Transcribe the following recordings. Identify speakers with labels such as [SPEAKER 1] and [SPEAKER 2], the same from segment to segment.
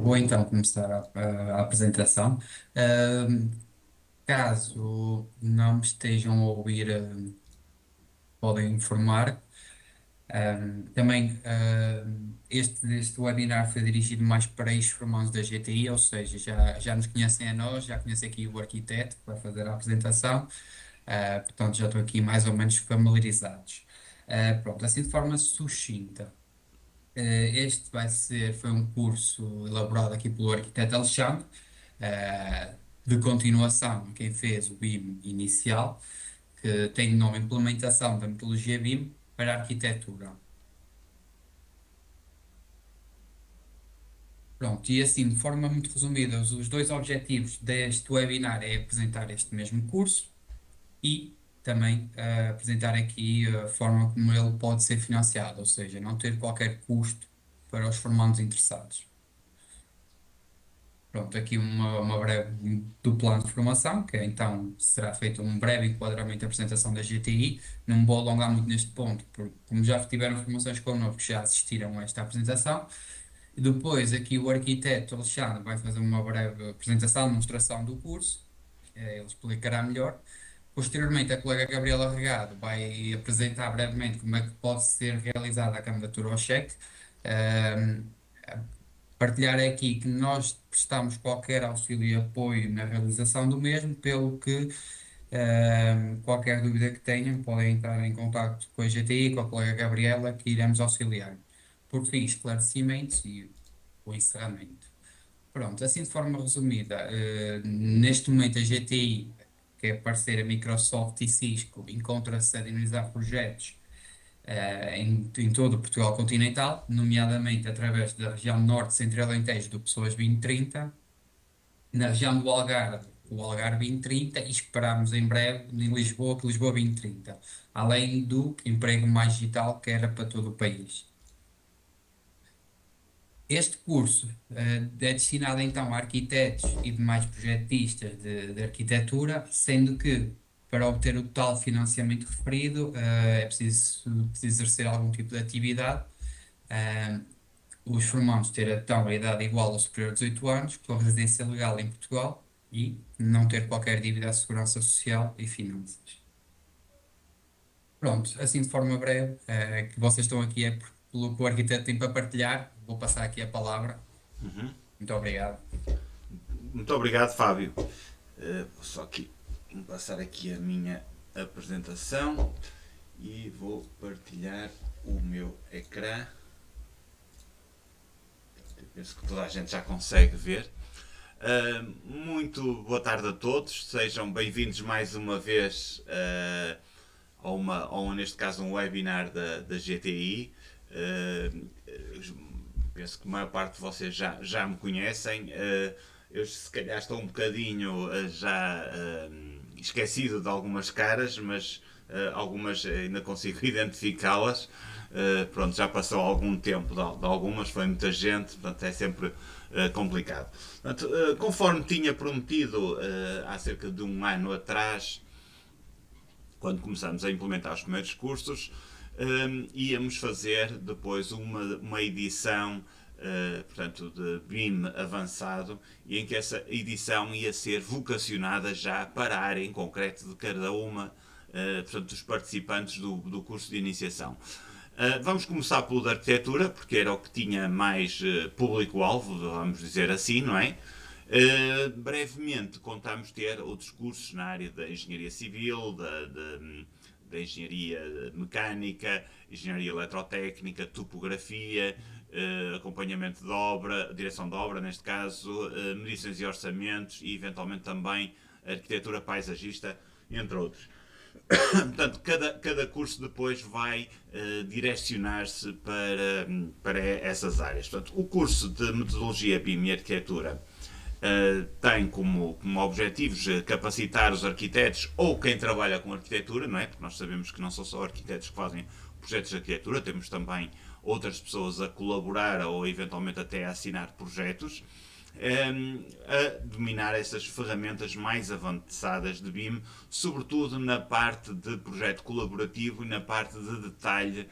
[SPEAKER 1] Vou então começar a apresentação. Ahm, Caso não me estejam a ouvir, podem informar. Também este webinar foi dirigido mais para ex-formandos da GTI, ou seja, já nos conhecem a nós, já conhecem aqui o arquiteto que vai fazer a apresentação. Portanto, já estão aqui mais ou menos familiarizados. Pronto, assim de forma sucinta. Este foi um curso elaborado aqui pelo arquiteto Alexandre, eh, de continuação, quem fez o BIM inicial, que tem o nome Implementação da Metodologia BIM para a Arquitetura. Pronto, e assim, de forma muito resumida, os dois objetivos deste webinar é apresentar este mesmo curso e também apresentar aqui a forma como ele pode ser financiado, ou seja, não ter qualquer custo para os formandos interessados. Pronto, aqui uma breve do plano de formação, que então será feito um breve enquadramento da apresentação da GTI. Não me vou alongar muito neste ponto, porque como já tiveram formações connosco, já assistiram a esta apresentação. E depois aqui o arquiteto Alexandre vai fazer uma breve apresentação, demonstração do curso, ele explicará melhor. Posteriormente, a colega Gabriela Regado vai apresentar brevemente como é que pode ser realizada a candidatura ao cheque. Ehm, Partilhar aqui que nós prestamos qualquer auxílio e apoio na realização do mesmo, pelo que qualquer dúvida que tenham podem entrar em contato com a GTI, com a colega Gabriela, que iremos auxiliar. Por fim, esclarecimentos e o encerramento. Pronto, assim de forma resumida, neste momento a GTI, que é parceira Microsoft e Cisco, encontra-se a dinamizar projetos em todo o Portugal continental, nomeadamente através da região norte, centro e alentejo do Pessoas 2030, na região do Algarve, o Algarve 2030, e esperamos em breve em Lisboa, que Lisboa 2030, além do emprego mais digital que era para todo o país. Este curso é destinado então a arquitetos e demais projetistas de arquitetura, sendo que para obter o tal financiamento referido é preciso exercer algum tipo de atividade. eh, os formandos ter então a idade igual ou superior a 18 anos, com residência legal em Portugal e não ter qualquer dívida à segurança social e finanças. Pronto, assim de forma breve, que vocês estão aqui é pelo que o arquiteto tem para partilhar, vou passar aqui a palavra. Muito obrigado.
[SPEAKER 2] Muito obrigado, Fábio. Vou só aqui passar aqui a minha apresentação e vou partilhar o meu ecrã. Eu penso que toda a gente já consegue ver. Muito boa tarde a todos, sejam bem-vindos mais uma vez neste caso, um webinar da GTI. Penso que a maior parte de vocês já me conhecem. Eu se calhar estou um bocadinho já esquecido de algumas caras, mas algumas ainda consigo identificá-las. Pronto, já passou algum tempo de algumas, foi muita gente, portanto é sempre complicado. Portanto, conforme tinha prometido há cerca de um ano atrás, quando começamos a implementar os primeiros cursos, íamos fazer depois uma edição portanto, de BIM avançado, e em que essa edição ia ser vocacionada já para a área em concreto de cada uma portanto, dos participantes do curso de iniciação. Vamos começar pelo da arquitetura, porque era o que tinha mais público-alvo, vamos dizer assim, não é? Brevemente contamos ter outros cursos na área da engenharia civil, da engenharia mecânica, engenharia eletrotécnica, topografia, acompanhamento de obra, direção de obra neste caso, medições e orçamentos e eventualmente também arquitetura paisagista, entre outros. Portanto, cada curso depois vai direcionar-se para essas áreas. Portanto, o curso de metodologia BIM e arquitetura tem como objetivos capacitar os arquitetos ou quem trabalha com arquitetura, não é? Porque nós sabemos que não são só arquitetos que fazem projetos de arquitetura, temos também outras pessoas a colaborar ou eventualmente até a assinar projetos. a dominar essas ferramentas mais avançadas de BIM, sobretudo na parte de projeto colaborativo e na parte de detalhe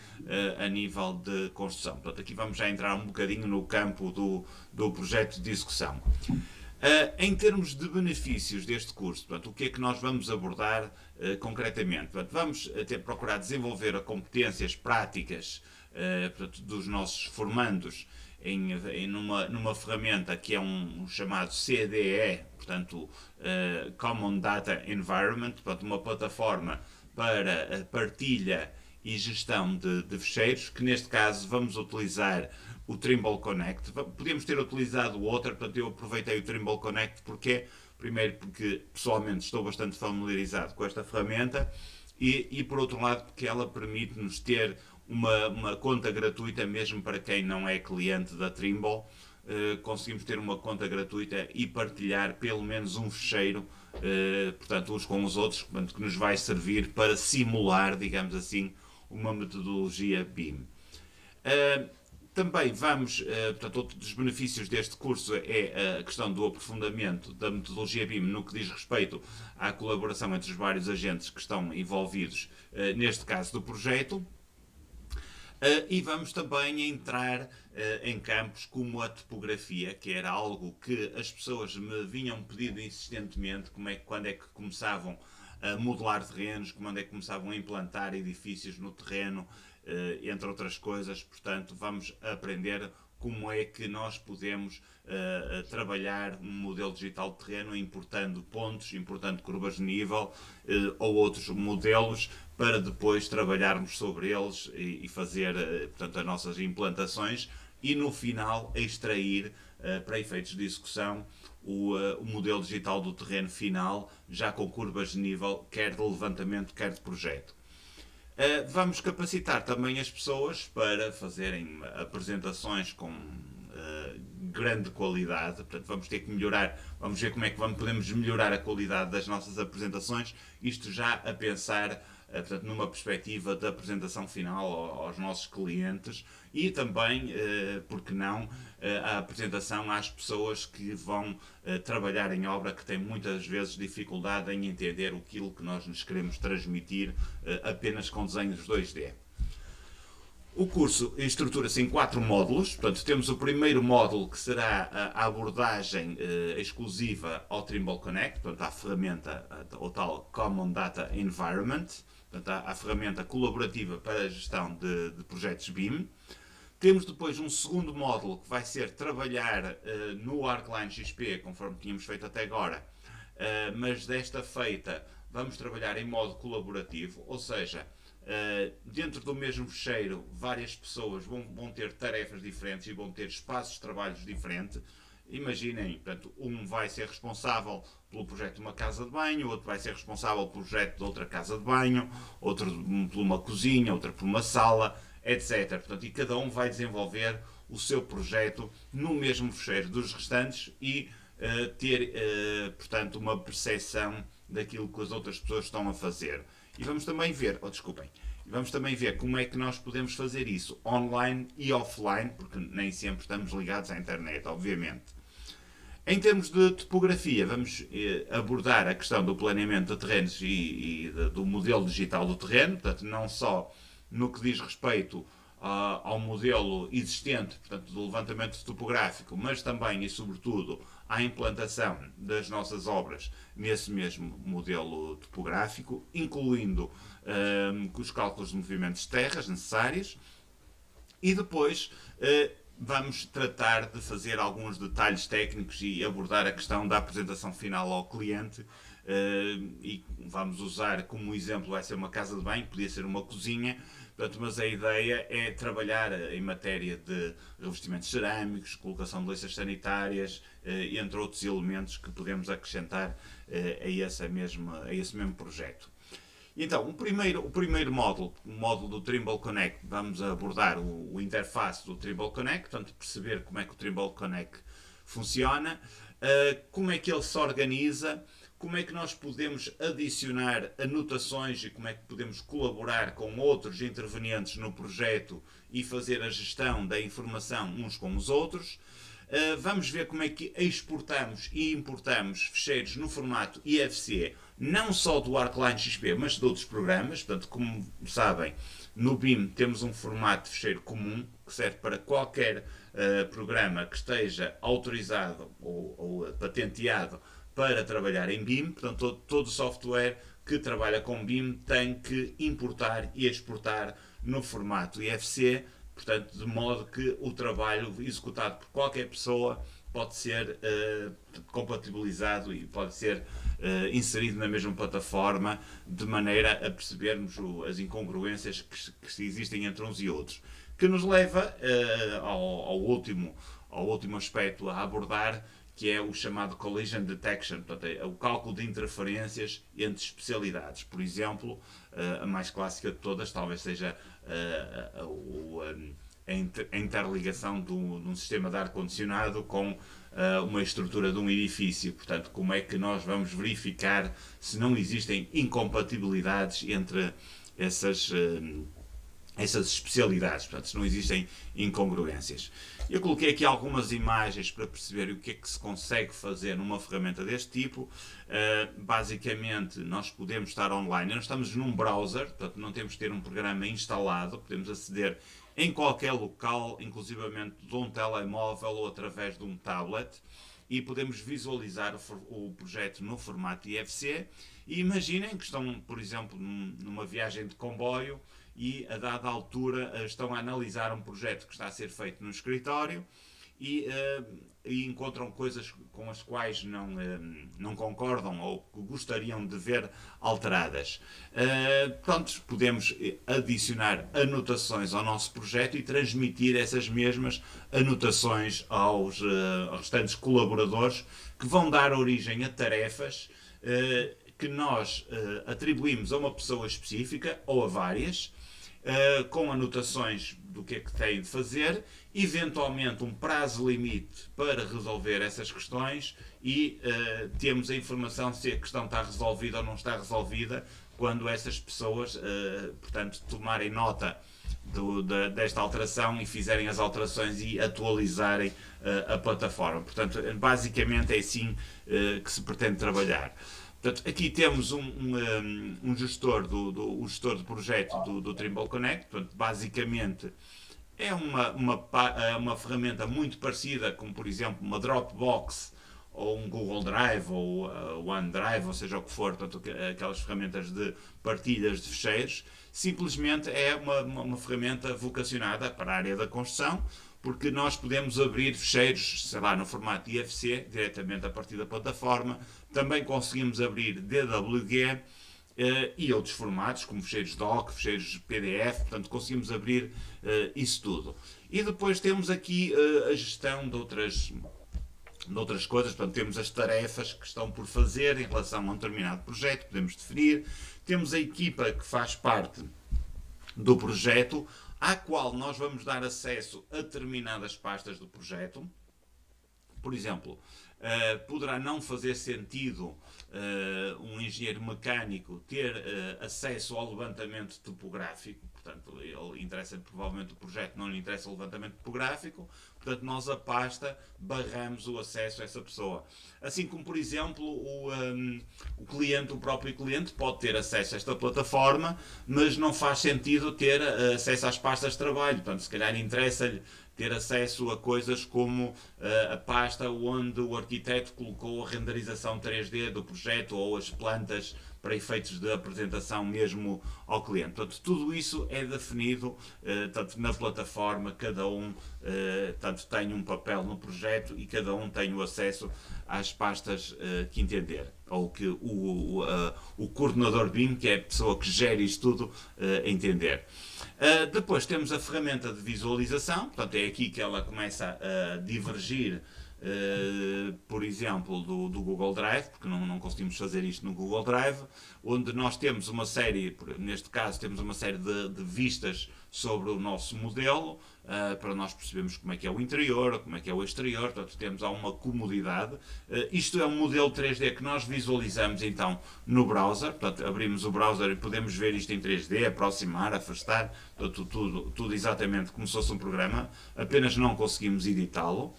[SPEAKER 2] a nível de construção. Portanto, aqui vamos já entrar um bocadinho no campo do projeto de execução. Em termos de benefícios deste curso, portanto, o que é que nós vamos abordar concretamente? Portanto, vamos procurar desenvolver as competências práticas portanto, dos nossos formandos numa ferramenta que é um chamado CDE, portanto, Common Data Environment, portanto, uma plataforma para a partilha e gestão de fecheiros, que neste caso vamos utilizar o Trimble Connect. Podíamos ter utilizado outra, portanto eu aproveitei o Trimble Connect porque, primeiro, porque pessoalmente estou bastante familiarizado com esta ferramenta e por outro lado, porque ela permite-nos ter uma conta gratuita mesmo para quem não é cliente da Trimble. Conseguimos ter uma conta gratuita e partilhar pelo menos um fecheiro, portanto, uns com os outros, portanto, que nos vai servir para simular, digamos assim, uma metodologia BIM. Também vamos, portanto, outro dos benefícios deste curso é a questão do aprofundamento da metodologia BIM no que diz respeito à colaboração entre os vários agentes que estão envolvidos, neste caso do projeto. E vamos também entrar em campos como a topografia, que era algo que as pessoas me vinham pedindo insistentemente, quando é que começavam a modelar terrenos, quando é que começavam a implantar edifícios no terreno, entre outras coisas. Portanto, vamos aprender como é que nós podemos trabalhar um modelo digital de terreno importando pontos, importando curvas de nível ou outros modelos para depois trabalharmos sobre eles e fazer portanto, as nossas implantações e no final extrair para efeitos de execução o modelo digital do terreno final já com curvas de nível quer de levantamento quer de projeto. Vamos capacitar também as pessoas para fazerem apresentações com grande qualidade. Portanto, vamos ter que melhorar, vamos ver como é que podemos melhorar a qualidade das nossas apresentações, isto já a pensar portanto, numa perspectiva da apresentação final aos nossos clientes e também, porque não, a apresentação às pessoas que vão trabalhar em obra, que têm muitas vezes dificuldade em entender aquilo que nós nos queremos transmitir apenas com desenhos 2D. O curso estrutura-se em 4 módulos. Portanto, temos o primeiro módulo que será a abordagem exclusiva ao Trimble Connect, portanto, à ferramenta, o tal Common Data Environment, portanto, à ferramenta colaborativa para a gestão de projetos BIM. Temos depois um segundo módulo que vai ser trabalhar no Arcline XP, conforme tínhamos feito até agora, mas desta feita vamos trabalhar em modo colaborativo, ou seja, dentro do mesmo fecheiro várias pessoas vão ter tarefas diferentes e vão ter espaços de trabalhos diferentes. Imaginem, portanto, um vai ser responsável pelo projeto de uma casa de banho, outro vai ser responsável pelo projeto de outra casa de banho, outro por uma cozinha, outra por uma sala, etc. Portanto, e cada um vai desenvolver o seu projeto no mesmo fecheiro dos restantes e ter, portanto, uma percepção daquilo que as outras pessoas estão a fazer. E vamos também ver, vamos também ver como é que nós podemos fazer isso online e offline, porque nem sempre estamos ligados à internet, obviamente. Em termos de topografia, vamos abordar a questão do planeamento de terrenos e do modelo digital do terreno, portanto, não só no que diz respeito ao modelo existente, portanto, do levantamento topográfico, mas também e sobretudo à implantação das nossas obras nesse mesmo modelo topográfico, incluindo os cálculos de movimentos de terras necessários e depois vamos tratar de fazer alguns detalhes técnicos e abordar a questão da apresentação final ao cliente e vamos usar como exemplo, vai ser uma casa de banho, podia ser uma cozinha, portanto, mas a ideia é trabalhar em matéria de revestimentos cerâmicos, colocação de louças sanitárias, entre outros elementos que podemos acrescentar a esse mesmo projeto. Então, o primeiro módulo, o módulo do Trimble Connect, vamos abordar o interface do Trimble Connect, portanto, perceber como é que o Trimble Connect funciona, como é que ele se organiza, como é que nós podemos adicionar anotações e como é que podemos colaborar com outros intervenientes no projeto e fazer a gestão da informação uns com os outros. Vamos ver como é que exportamos e importamos ficheiros no formato IFC, não só do ArcLine XP, mas de outros programas. Portanto, como sabem, no BIM temos um formato de ficheiro comum que serve para qualquer programa que esteja autorizado ou patenteado para trabalhar em BIM. Portanto, todo software que trabalha com BIM tem que importar e exportar no formato IFC, portanto, de modo que o trabalho executado por qualquer pessoa pode ser compatibilizado e pode ser inserido na mesma plataforma, de maneira a percebermos as incongruências que existem entre uns e outros. Que nos leva ao último aspecto a abordar, que é o chamado Collision Detection, portanto, é o cálculo de interferências entre especialidades. Por exemplo, a mais clássica de todas talvez seja a interligação de um sistema de ar-condicionado com uma estrutura de um edifício. Portanto, como é que nós vamos verificar se não existem incompatibilidades entre essas especialidades, portanto, se não existem incongruências. Eu coloquei aqui algumas imagens para perceber o que é que se consegue fazer numa ferramenta deste tipo. Basicamente, nós podemos estar online, nós estamos num browser, portanto, não temos que ter um programa instalado, podemos aceder em qualquer local, inclusivamente de um telemóvel ou através de um tablet, e podemos visualizar o projeto no formato IFC. E imaginem que estão, por exemplo, numa viagem de comboio e a dada altura estão a analisar um projeto que está a ser feito no escritório e encontram coisas com as quais não concordam ou que gostariam de ver alteradas. Pronto, podemos adicionar anotações ao nosso projeto e transmitir essas mesmas anotações aos restantes colaboradores, que vão dar origem a tarefas que nós atribuímos a uma pessoa específica ou a várias, com anotações do que é que têm de fazer, eventualmente um prazo limite para resolver essas questões e temos a informação se a questão está resolvida ou não está resolvida quando essas pessoas, portanto, tomarem nota desta alteração e fizerem as alterações e atualizarem a plataforma. Portanto, basicamente é assim que se pretende trabalhar. Portanto, aqui temos um gestor, o gestor de projeto do Trimble Connect. Portanto, basicamente é uma ferramenta muito parecida com, por exemplo, uma Dropbox ou um Google Drive ou OneDrive, ou seja o que for, portanto, aquelas ferramentas de partilhas de ficheiros. Simplesmente é uma ferramenta vocacionada para a área da construção, porque nós podemos abrir ficheiros, sei lá, no formato IFC, diretamente a partir da plataforma. Também conseguimos abrir DWG e outros formatos, como ficheiros DOC, ficheiros PDF, portanto conseguimos abrir isso tudo. E depois temos aqui a gestão de outras coisas, portanto temos as tarefas que estão por fazer em relação a um determinado projeto, podemos definir. Temos a equipa que faz parte do projeto, à qual nós vamos dar acesso a determinadas pastas do projeto. Por exemplo, poderá não fazer sentido um engenheiro mecânico ter acesso ao levantamento topográfico, portanto, ele interessa provavelmente o projeto, não lhe interessa o levantamento topográfico, portanto, nós a pasta barramos o acesso a essa pessoa. Assim como, por exemplo, o próprio cliente pode ter acesso a esta plataforma, mas não faz sentido ter acesso às pastas de trabalho, portanto, se calhar interessa-lhe ter acesso a coisas como a pasta onde o arquiteto colocou a renderização 3D do projeto ou as plantas para efeitos de apresentação mesmo ao cliente. Portanto, tudo isso é definido tanto na plataforma, cada um tanto tem um papel no projeto e cada um tem o acesso às pastas que entender. Ou que o coordenador BIM, que é a pessoa que gera isto tudo, entender. Depois temos a ferramenta de visualização, portanto é aqui que ela começa a divergir, por exemplo, do Google Drive, porque não conseguimos fazer isto no Google Drive, onde nós temos uma série, neste caso temos uma série de vistas sobre o nosso modelo, para nós percebermos como é que é o interior, como é que é o exterior, portanto temos alguma comodidade. Isto é um modelo 3D que nós visualizamos então no browser, portanto abrimos o browser e podemos ver isto em 3D, aproximar, afastar, tudo exatamente como se fosse um programa, apenas não conseguimos editá-lo.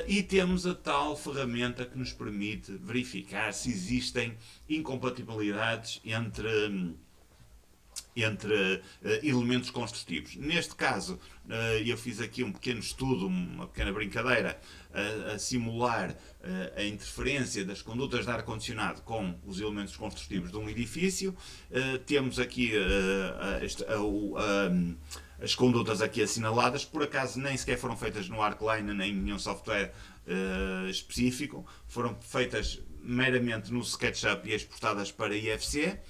[SPEAKER 2] E temos a tal ferramenta que nos permite verificar se existem incompatibilidades entre elementos construtivos. Neste caso, eu fiz aqui um pequeno estudo, uma pequena brincadeira, a simular a interferência das condutas de ar-condicionado com os elementos construtivos de um edifício. Temos aqui as condutas aqui assinaladas, por acaso nem sequer foram feitas no ArcLine nem em nenhum software específico, foram feitas meramente no SketchUp e exportadas para IFC.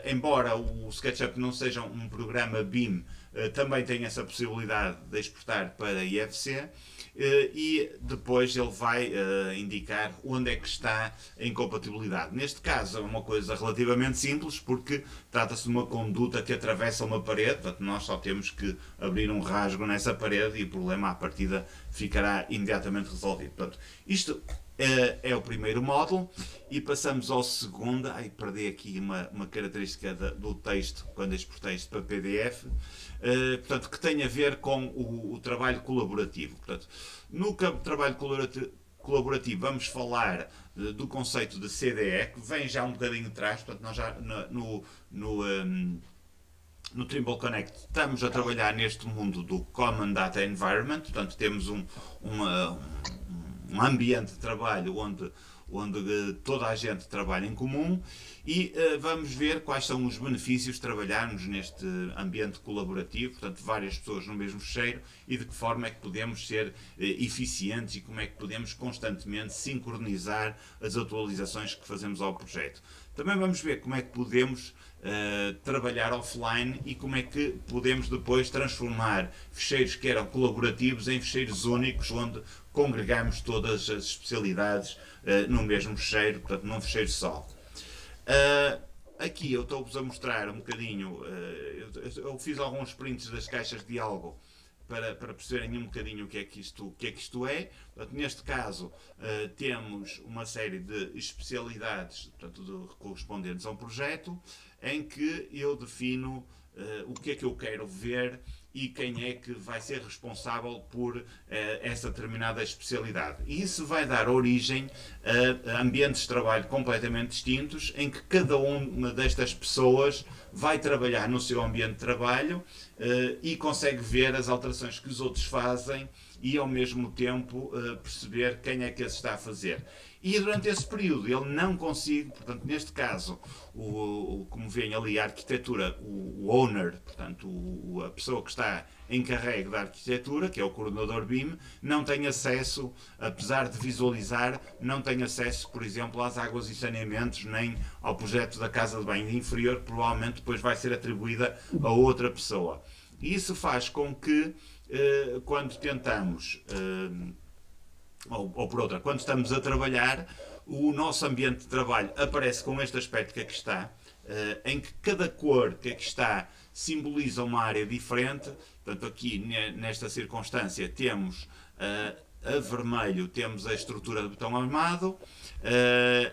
[SPEAKER 2] Embora o SketchUp não seja um programa BIM, também tem essa possibilidade de exportar para IFC, e depois ele vai indicar onde é que está a incompatibilidade. Neste caso é uma coisa relativamente simples, porque trata-se de uma conduta que atravessa uma parede, portanto nós só temos que abrir um rasgo nessa parede e o problema à partida ficará imediatamente resolvido. Portanto, isto é o primeiro módulo e passamos ao segundo. Ai, perdi aqui uma característica do texto quando exportei isto para PDF, portanto, que tem a ver com o trabalho colaborativo. Portanto, no trabalho colaborativo vamos falar do conceito de CDE, que vem já um bocadinho atrás, portanto nós já no Trimble Connect estamos a trabalhar neste mundo do Common Data Environment, portanto temos um ambiente de trabalho onde toda a gente trabalha em comum e vamos ver quais são os benefícios de trabalharmos neste ambiente colaborativo, portanto várias pessoas no mesmo fecheiro, e de que forma é que podemos ser eficientes e como é que podemos constantemente sincronizar as atualizações que fazemos ao projeto. Também vamos ver como é que podemos trabalhar offline e como é que podemos depois transformar ficheiros que eram colaborativos em ficheiros únicos, onde congregamos todas as especialidades no mesmo ficheiro, portanto num ficheiro só. Aqui eu estou-vos a mostrar um bocadinho, eu fiz alguns prints das caixas de diálogo para perceberem um bocadinho o que é que isto é. Portanto, neste caso, temos uma série de especialidades, portanto, correspondentes a um projeto, em que eu defino o que é que eu quero ver e quem é que vai ser responsável por essa determinada especialidade. E isso vai dar origem a ambientes de trabalho completamente distintos, em que cada uma destas pessoas vai trabalhar no seu ambiente de trabalho e consegue ver as alterações que os outros fazem e ao mesmo tempo perceber quem é que as está a fazer. E durante esse período ele não consegue, portanto, neste caso, como veem ali a arquitetura, o owner, portanto, a pessoa que está encarregue da arquitetura, que é o coordenador BIM, não tem acesso, apesar de visualizar, não tem acesso, por exemplo, às águas e saneamentos, nem ao projeto da casa de banho inferior, que provavelmente depois vai ser atribuída a outra pessoa. E isso faz com que, quando tentamos ou por outra, quando estamos a trabalhar, o nosso ambiente de trabalho aparece com este aspecto que aqui está, em que cada cor que aqui está simboliza uma área diferente. Portanto, aqui nesta circunstância temos a vermelho temos a estrutura de botão armado,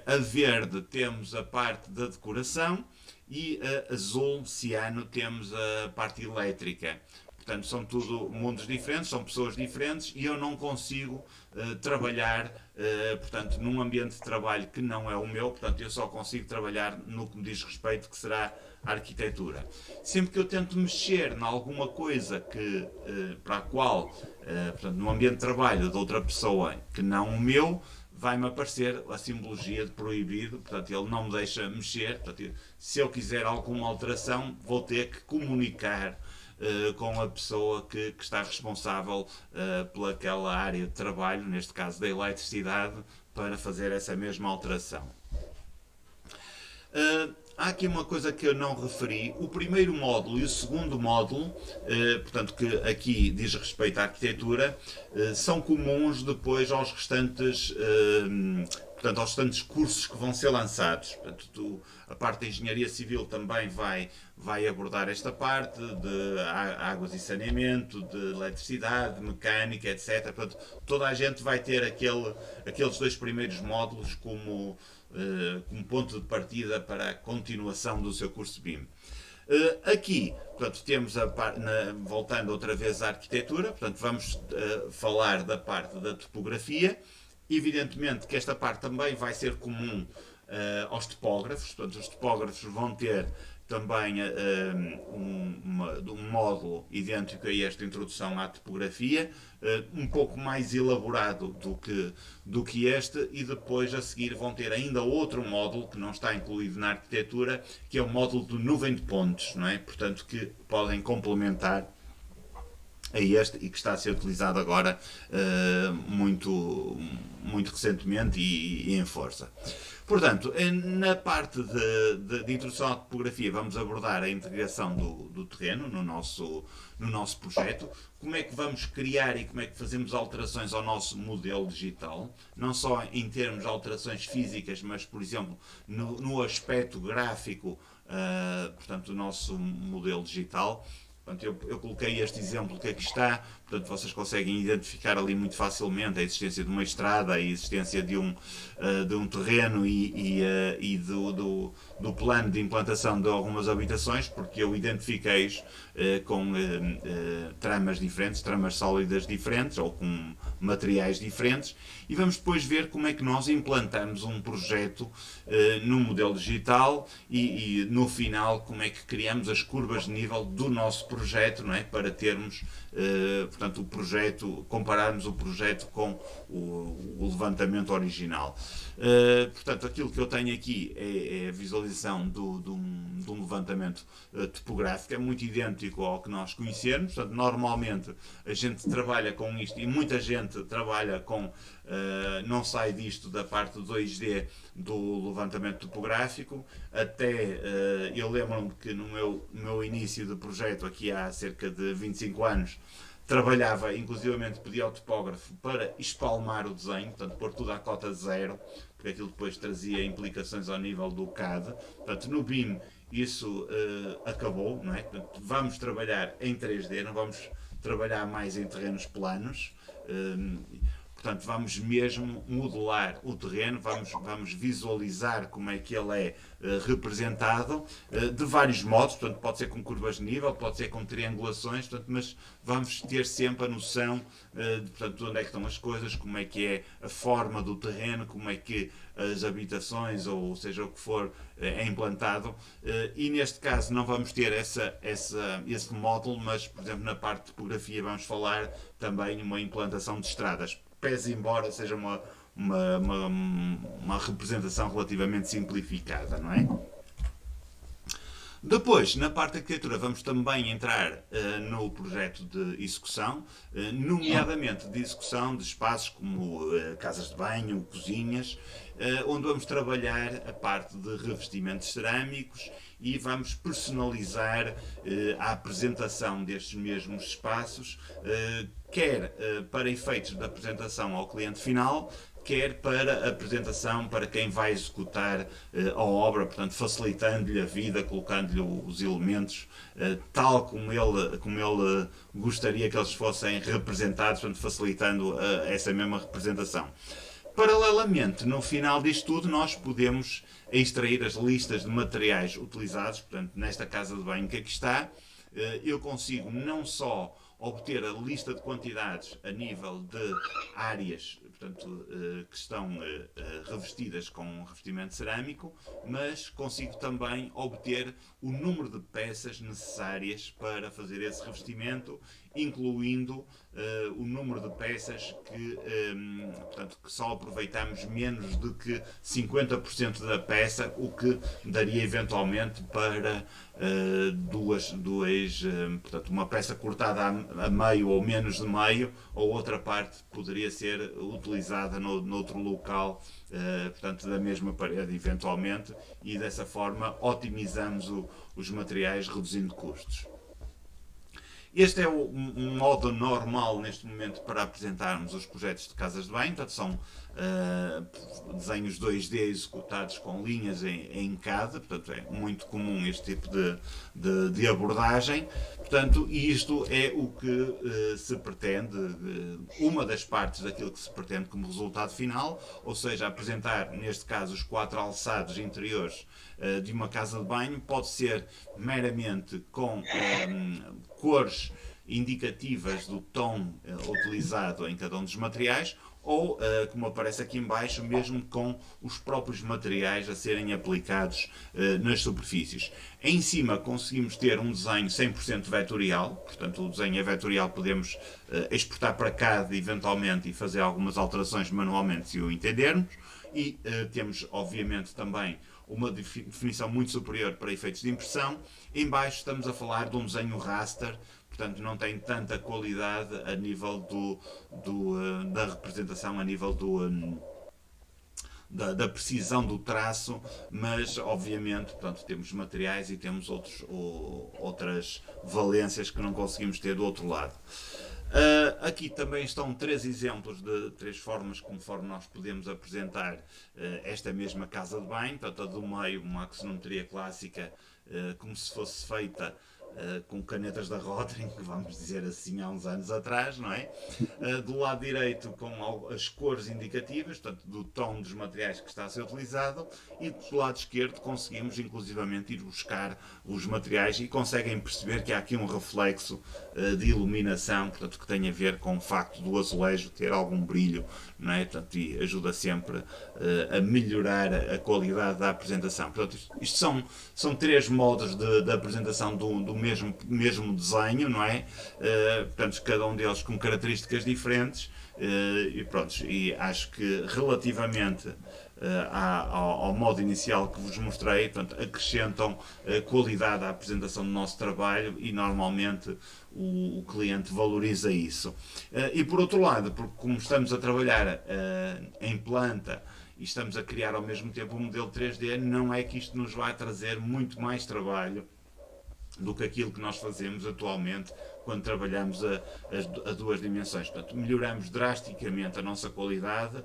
[SPEAKER 2] a verde temos a parte da decoração e a azul ciano temos a parte elétrica. Portanto, são tudo mundos diferentes, são pessoas diferentes e eu não consigo trabalhar, portanto, num ambiente de trabalho que não é o meu, portanto, eu só consigo trabalhar no que me diz respeito, que será a arquitetura. Sempre que eu tento mexer em alguma coisa para a qual, portanto, no ambiente de trabalho de outra pessoa que não o meu, vai-me aparecer a simbologia de proibido, portanto, ele não me deixa mexer. Portanto, se eu quiser alguma alteração, vou ter que comunicar com a pessoa que está responsável pelaquela área de trabalho, neste caso da eletricidade, para fazer essa mesma alteração. Há aqui uma coisa que eu não referi. O primeiro módulo e o segundo módulo, portanto, que aqui diz respeito à arquitetura, são comuns depois aos restantes, portanto, aos restantes cursos que vão ser lançados. Portanto, a parte da engenharia civil também vai abordar esta parte de águas e saneamento, de eletricidade, de mecânica, etc. Portanto, toda a gente vai ter aqueles dois primeiros módulos como ponto de partida para a continuação do seu curso BIM. Aqui, portanto, temos voltando outra vez à arquitetura, portanto, vamos falar da parte da topografia. Evidentemente que esta parte também vai ser comum aos topógrafos, portanto, os topógrafos vão ter também um módulo idêntico a esta introdução à topografia, um pouco mais elaborado do que este, e depois a seguir vão ter ainda outro módulo que não está incluído na arquitetura, que é o módulo de nuvem de pontos, não é? Portanto, que podem complementar a este e que está a ser utilizado agora muito recentemente e em força. Portanto, na parte de introdução à topografia, vamos abordar a integração do terreno no nosso projeto, como é que vamos criar e como é que fazemos alterações ao nosso modelo digital, não só em termos de alterações físicas, mas, por exemplo, no aspecto gráfico, portanto, do nosso modelo digital. Portanto, eu coloquei este exemplo que aqui está, portanto vocês conseguem identificar ali muito facilmente a existência de uma estrada, a existência de um terreno e do plano de implantação de algumas habitações, porque eu identifiquei-os com tramas diferentes, tramas sólidas diferentes ou com materiais diferentes, e vamos depois ver como é que nós implantamos um projeto no modelo digital e no final como é que criamos as curvas de nível do nosso projeto, não é? Para termos portanto, o projeto, compararmos o projeto com o levantamento original. Portanto, aquilo que eu tenho aqui é a visualização de um levantamento topográfico, é muito idêntico ao que nós conhecermos. Portanto, normalmente a gente trabalha com isto e muita gente trabalha com, não sai disto da parte 2D do levantamento topográfico. Até eu lembro-me que no meu início de projeto, aqui há cerca de 25 anos, trabalhava, inclusivamente pedia ao topógrafo para espalmar o desenho, portanto pôr tudo à cota zero, porque aquilo depois trazia implicações ao nível do CAD. Portanto, no BIM isso acabou, não é? Portanto, vamos trabalhar em 3D, não vamos trabalhar mais em terrenos planos. Portanto, vamos mesmo modelar o terreno, vamos visualizar como é que ele é representado de vários modos. Portanto, pode ser com curvas de nível, pode ser com triangulações, portanto, mas vamos ter sempre a noção portanto, de onde é que estão as coisas, como é que é a forma do terreno, como é que as habitações, ou seja o que for, é implantado. E neste caso não vamos ter esse módulo, mas, por exemplo, na parte de topografia vamos falar também uma implantação de estradas. Pese embora seja uma representação relativamente simplificada, não é? Depois, na parte da arquitetura, vamos também entrar no projeto de execução, nomeadamente de execução de espaços como casas de banho, cozinhas, onde vamos trabalhar a parte de revestimentos cerâmicos e vamos personalizar a apresentação destes mesmos espaços, quer para efeitos de apresentação ao cliente final, quer para apresentação para quem vai executar a obra, portanto, facilitando-lhe a vida, colocando-lhe os elementos tal como ele gostaria que eles fossem representados, portanto, facilitando essa mesma representação. Paralelamente, no final disto tudo, nós podemos extrair as listas de materiais utilizados, portanto, nesta casa de banho que aqui está, eu consigo não só obter a lista de quantidades a nível de áreas, portanto, que estão revestidas com um revestimento cerâmico, mas consigo também obter o número de peças necessárias para fazer esse revestimento, incluindo o número de peças portanto, que só aproveitamos menos do que 50% da peça, o que daria eventualmente para portanto, uma peça cortada a meio ou menos de meio, ou outra parte poderia ser utilizada noutro local, portanto, da mesma parede, eventualmente, e dessa forma otimizamos os materiais, reduzindo custos. Este é um modo normal neste momento para apresentarmos os projetos de casas de banho, portanto são desenhos 2D executados com linhas em CAD, portanto é muito comum este tipo de abordagem. Portanto, isto é o que se pretende, uma das partes daquilo que se pretende como resultado final, ou seja, apresentar, neste caso, os 4 alçados interiores de uma casa de banho, pode ser meramente com cores indicativas do tom utilizado em cada um dos materiais, ou, como aparece aqui em baixo, mesmo com os próprios materiais a serem aplicados nas superfícies. Em cima conseguimos ter um desenho 100% vetorial, portanto o desenho é vetorial, podemos exportar para CAD eventualmente e fazer algumas alterações manualmente se o entendermos, e temos obviamente também uma definição muito superior para efeitos de impressão. Em baixo estamos a falar de um desenho raster, portanto não tem tanta qualidade a nível da representação, a nível da precisão do traço, mas obviamente portanto, temos materiais e temos outras valências que não conseguimos ter do outro lado. Aqui também estão 3 exemplos de 3 formas conforme nós podemos apresentar esta mesma casa de banho. Portanto, a do meio, uma axonometria clássica, como se fosse feita com canetas da Rotring, vamos dizer assim, há uns anos atrás, não é? Do lado direito com as cores indicativas, portanto, do tom dos materiais que está a ser utilizado, e do lado esquerdo conseguimos inclusivamente ir buscar os materiais e conseguem perceber que há aqui um reflexo de iluminação, portanto, que tem a ver com o facto do azulejo ter algum brilho, não é? Portanto, e ajuda sempre a melhorar a qualidade da apresentação. Portanto, isto são 3 modos de apresentação do mesmo desenho, não é? Portanto, cada um deles com características diferentes, e pronto, e acho que relativamente ao modo inicial que vos mostrei, portanto, acrescentam qualidade à apresentação do nosso trabalho e normalmente o cliente valoriza isso. E por outro lado, porque como estamos a trabalhar em planta e estamos a criar ao mesmo tempo um modelo 3D, não é que isto nos vai trazer muito mais trabalho do que aquilo que nós fazemos atualmente quando trabalhamos a 2 dimensões. Portanto, melhoramos drasticamente a nossa qualidade,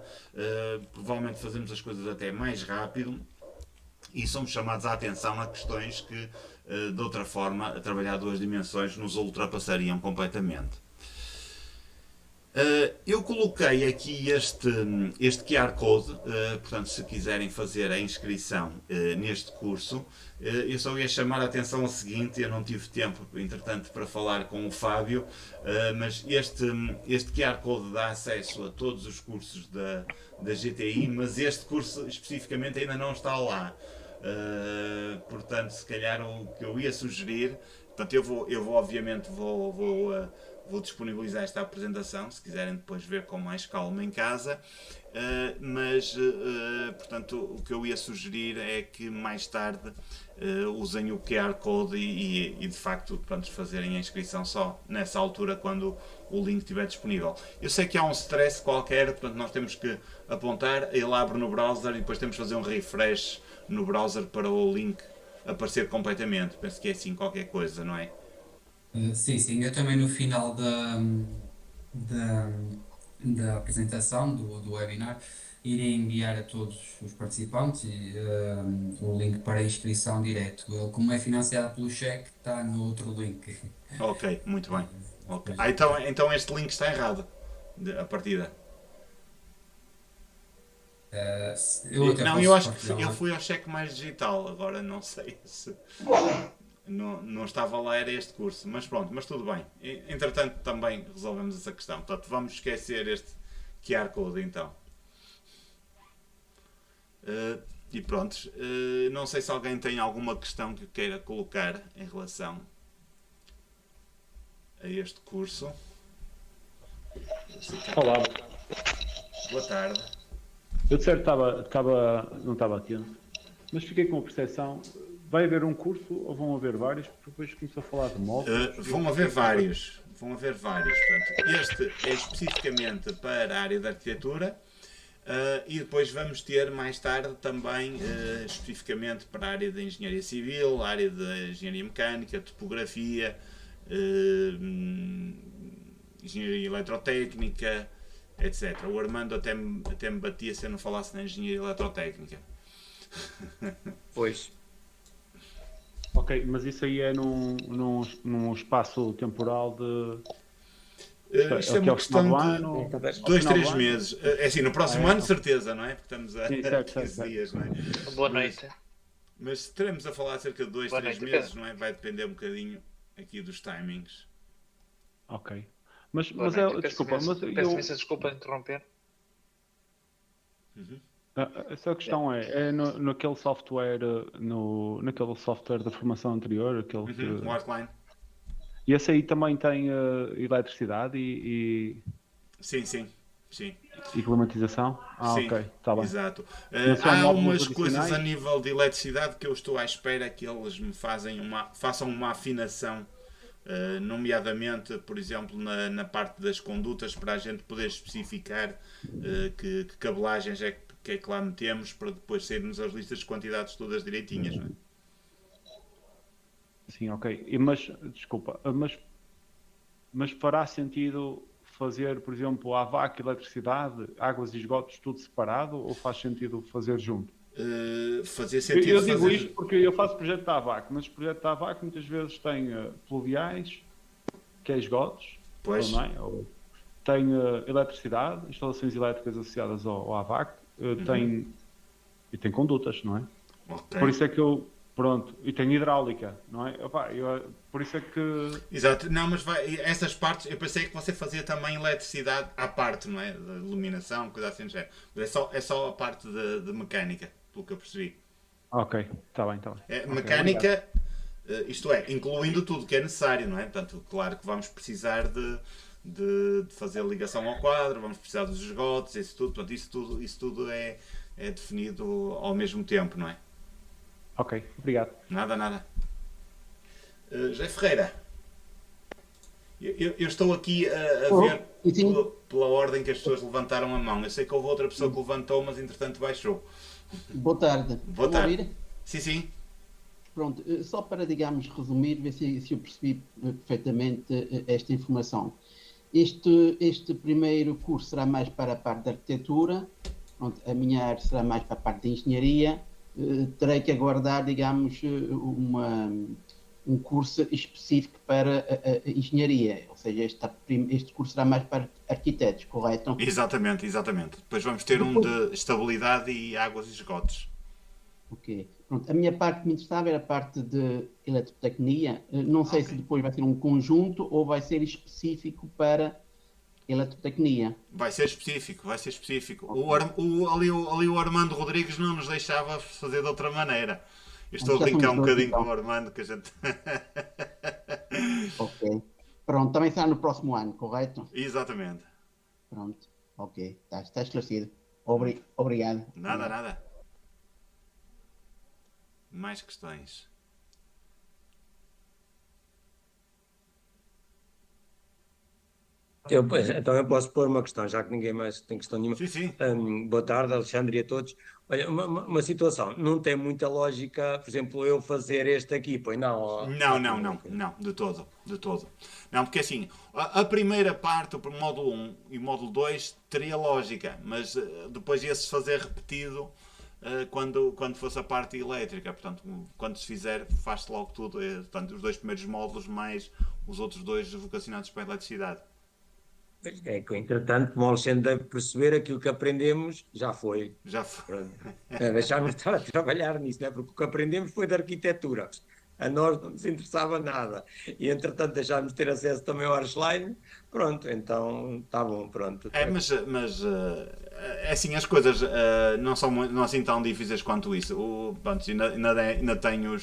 [SPEAKER 2] provavelmente fazemos as coisas até mais rápido e somos chamados a atenção a questões que, de outra forma, a trabalhar a 2 dimensões nos ultrapassariam completamente. Eu coloquei aqui este QR Code, portanto, se quiserem fazer a inscrição neste curso, eu só ia chamar a atenção ao seguinte: eu não tive tempo, entretanto, para falar com o Fábio, mas este QR Code dá acesso a todos os cursos da GTI, mas este curso especificamente ainda não está lá. Portanto, se calhar o que eu ia sugerir, portanto, eu vou obviamente vou disponibilizar esta apresentação, se quiserem depois ver com mais calma em casa, mas, portanto, o que eu ia sugerir é que mais tarde usem o QR Code e de facto, portanto, fazerem a inscrição só nessa altura quando o link estiver disponível. Eu sei que há um stress qualquer, portanto, nós temos que apontar, ele abre no browser e depois temos que fazer um refresh no browser para o link aparecer completamente. Penso que é assim qualquer coisa, não é?
[SPEAKER 1] Sim, sim, eu também no final da, da apresentação do webinar irei enviar a todos os participantes o link para a inscrição direto. Ele, como é financiado pelo cheque, está no outro link.
[SPEAKER 2] Ok, muito bem. Okay.
[SPEAKER 1] Depois,
[SPEAKER 2] Então este link está errado, a partida.
[SPEAKER 1] eu até
[SPEAKER 2] Não, eu
[SPEAKER 1] posso
[SPEAKER 2] acho que eu
[SPEAKER 1] partilhá-lo.
[SPEAKER 2] fui ao cheque mais digital, agora não sei se não estava lá, era este curso, mas pronto, mas tudo bem. Entretanto também resolvemos essa questão, portanto vamos esquecer este QR Code então. E pronto, não sei se alguém tem alguma questão que queira colocar em relação a este curso.
[SPEAKER 3] Olá,
[SPEAKER 2] Boa tarde.
[SPEAKER 3] eu de certo não estava atento, mas fiquei com a percepção, vai haver um curso ou vão haver vários? Porque depois começou a falar de móveis.
[SPEAKER 2] Vão haver vários. Vão haver vários. Portanto, este é especificamente para a área da arquitetura. E depois vamos ter mais tarde também especificamente para a área da engenharia civil, a área da engenharia mecânica, topografia, engenharia eletrotécnica, etc. O Armando até me batia se eu não falasse na engenharia eletrotécnica.
[SPEAKER 4] Pois.
[SPEAKER 3] Ok, mas isso aí é num espaço temporal de.
[SPEAKER 2] Isto é
[SPEAKER 3] que é
[SPEAKER 2] uma
[SPEAKER 3] o final do
[SPEAKER 2] questão de
[SPEAKER 3] ano? Ao
[SPEAKER 2] 2,
[SPEAKER 3] final do
[SPEAKER 2] 3
[SPEAKER 3] ano?
[SPEAKER 2] meses. É assim, no próximo
[SPEAKER 3] É?
[SPEAKER 2] ano, certeza, não é? Porque estamos a
[SPEAKER 3] Sim, certo,
[SPEAKER 2] 15
[SPEAKER 3] certo.
[SPEAKER 2] dias, não é?
[SPEAKER 4] Boa
[SPEAKER 2] Mas,
[SPEAKER 4] noite.
[SPEAKER 2] mas estaremos a falar cerca de 2,
[SPEAKER 4] Boa
[SPEAKER 2] 3
[SPEAKER 4] noite,
[SPEAKER 2] meses,
[SPEAKER 4] Pedro.
[SPEAKER 2] não é? Vai depender um bocadinho aqui dos timings.
[SPEAKER 3] Ok. Mas,
[SPEAKER 4] Boa
[SPEAKER 3] mas
[SPEAKER 4] noite.
[SPEAKER 3] desculpa, mas
[SPEAKER 4] Peço imensa desculpa de interromper.
[SPEAKER 3] essa questão é naquele software, naquele software da formação anterior, aquele
[SPEAKER 2] O Artline.
[SPEAKER 3] e esse aí também tem eletricidade
[SPEAKER 2] Sim, sim, sim.
[SPEAKER 3] e climatização?
[SPEAKER 2] Sim,
[SPEAKER 3] Ok, está bem.
[SPEAKER 2] exato.
[SPEAKER 3] Não são
[SPEAKER 2] Há
[SPEAKER 3] módulos
[SPEAKER 2] umas coisas a
[SPEAKER 3] adicionais?
[SPEAKER 2] nível de eletricidade que eu estou à espera que eles me façam uma afinação, nomeadamente, por exemplo, na parte das condutas, para a gente poder especificar que cabelagens é que lá metemos para depois sairmos as listas de quantidades todas direitinhas, não é?
[SPEAKER 3] Sim, ok. Mas, desculpa, mas fará sentido fazer, por exemplo, a AVAC, eletricidade, águas e esgotos, tudo separado, ou faz sentido fazer junto?
[SPEAKER 2] Fazer
[SPEAKER 3] Eu,
[SPEAKER 2] sentido
[SPEAKER 3] eu digo isto
[SPEAKER 2] fazer.
[SPEAKER 3] porque eu faço projeto da AVAC, mas o projeto da AVAC muitas vezes tem pluviais, que é esgotos,
[SPEAKER 2] Pois,
[SPEAKER 3] não é? Ou tem eletricidade, instalações elétricas associadas ao AVAC, tem condutas, não é?
[SPEAKER 2] ok.
[SPEAKER 3] Por isso é que pronto, e tem hidráulica, não é? Opa, por isso é que,
[SPEAKER 2] Exato, não, mas essas partes, eu pensei que você fazia também eletricidade à parte, não é? Da iluminação, coisa assim do género. Mas é só a parte de mecânica, pelo que eu percebi.
[SPEAKER 3] ok, está bem, está bem.
[SPEAKER 2] É,
[SPEAKER 3] Ok, obrigado.
[SPEAKER 2] mecânica, isto é, incluindo tudo que é necessário, não é? Portanto, claro que vamos precisar de fazer ligação ao quadro, vamos precisar dos esgotos, isso tudo, portanto, isso tudo é definido ao mesmo tempo, não é?
[SPEAKER 3] Ok, obrigado.
[SPEAKER 2] Nada, nada. José Ferreira, eu estou aqui a ver
[SPEAKER 5] E sim,
[SPEAKER 2] pela ordem que as pessoas levantaram a mão. Eu sei que houve outra pessoa que levantou, mas entretanto baixou.
[SPEAKER 5] boa tarde.
[SPEAKER 2] Boa
[SPEAKER 5] Estão a
[SPEAKER 2] tarde.
[SPEAKER 5] ouvir?
[SPEAKER 2] Sim, sim.
[SPEAKER 5] Pronto, só para, digamos, resumir, ver se eu percebi perfeitamente esta informação. Este primeiro curso será mais para a parte da arquitetura, pronto, a minha área será mais para a parte da engenharia. Terei que aguardar, digamos, um curso específico para a engenharia, ou seja, este curso será mais para arquitetos, correto?
[SPEAKER 2] Exatamente, exatamente. Depois vamos ter um
[SPEAKER 5] Depois,
[SPEAKER 2] de estabilidade e águas e esgotos.
[SPEAKER 5] ok. Pronto, a minha parte que me interessava era a parte de eletrotecnia. Não sei se
[SPEAKER 2] Ok.
[SPEAKER 5] depois vai ser um conjunto ou vai ser específico para eletrotecnia.
[SPEAKER 2] Vai ser específico, vai ser específico.
[SPEAKER 5] Ok.
[SPEAKER 2] Ali o Armando Rodrigues não nos deixava fazer de outra maneira. Eu estou a
[SPEAKER 5] Já
[SPEAKER 2] brincar
[SPEAKER 5] somos
[SPEAKER 2] um
[SPEAKER 5] dois
[SPEAKER 2] bocadinho com
[SPEAKER 5] então.
[SPEAKER 2] o Armando, que a gente.
[SPEAKER 5] Ok. Pronto, também será no próximo ano, correto?
[SPEAKER 2] Exatamente.
[SPEAKER 5] Pronto. Ok. Está esclarecido. Obrigado.
[SPEAKER 2] Nada, nada. Mais questões.
[SPEAKER 4] Então eu posso pôr uma questão, já que ninguém mais tem questão nenhuma.
[SPEAKER 2] Sim, sim.
[SPEAKER 4] Boa tarde, Alexandre, e a todos. Olha, uma situação, não tem muita lógica, por exemplo, eu fazer este aqui, pois não?
[SPEAKER 2] Não, não, não, não, de todo, de todo. Não, porque assim, a primeira parte, o módulo 1 e o módulo 2 teria lógica, mas depois ia-se fazer repetido quando fosse a parte elétrica. Portanto, quando se fizer, faz-se logo tudo, portanto, os 2 primeiros módulos mais os outros 2 vocacionados para a eletricidade.
[SPEAKER 4] É que, entretanto, como o Alexandre deve perceber, aquilo que aprendemos já foi.
[SPEAKER 2] Já foi.
[SPEAKER 4] Pronto. Deixámos de estar a trabalhar nisso, não é? Porque o que aprendemos foi de arquitetura. A nós não nos interessava nada. E, entretanto, deixámos de ter acesso também ao Archline. Pronto, então está bom, pronto.
[SPEAKER 2] Mas é assim, as coisas não assim tão difíceis quanto isso. Pronto, ainda tenho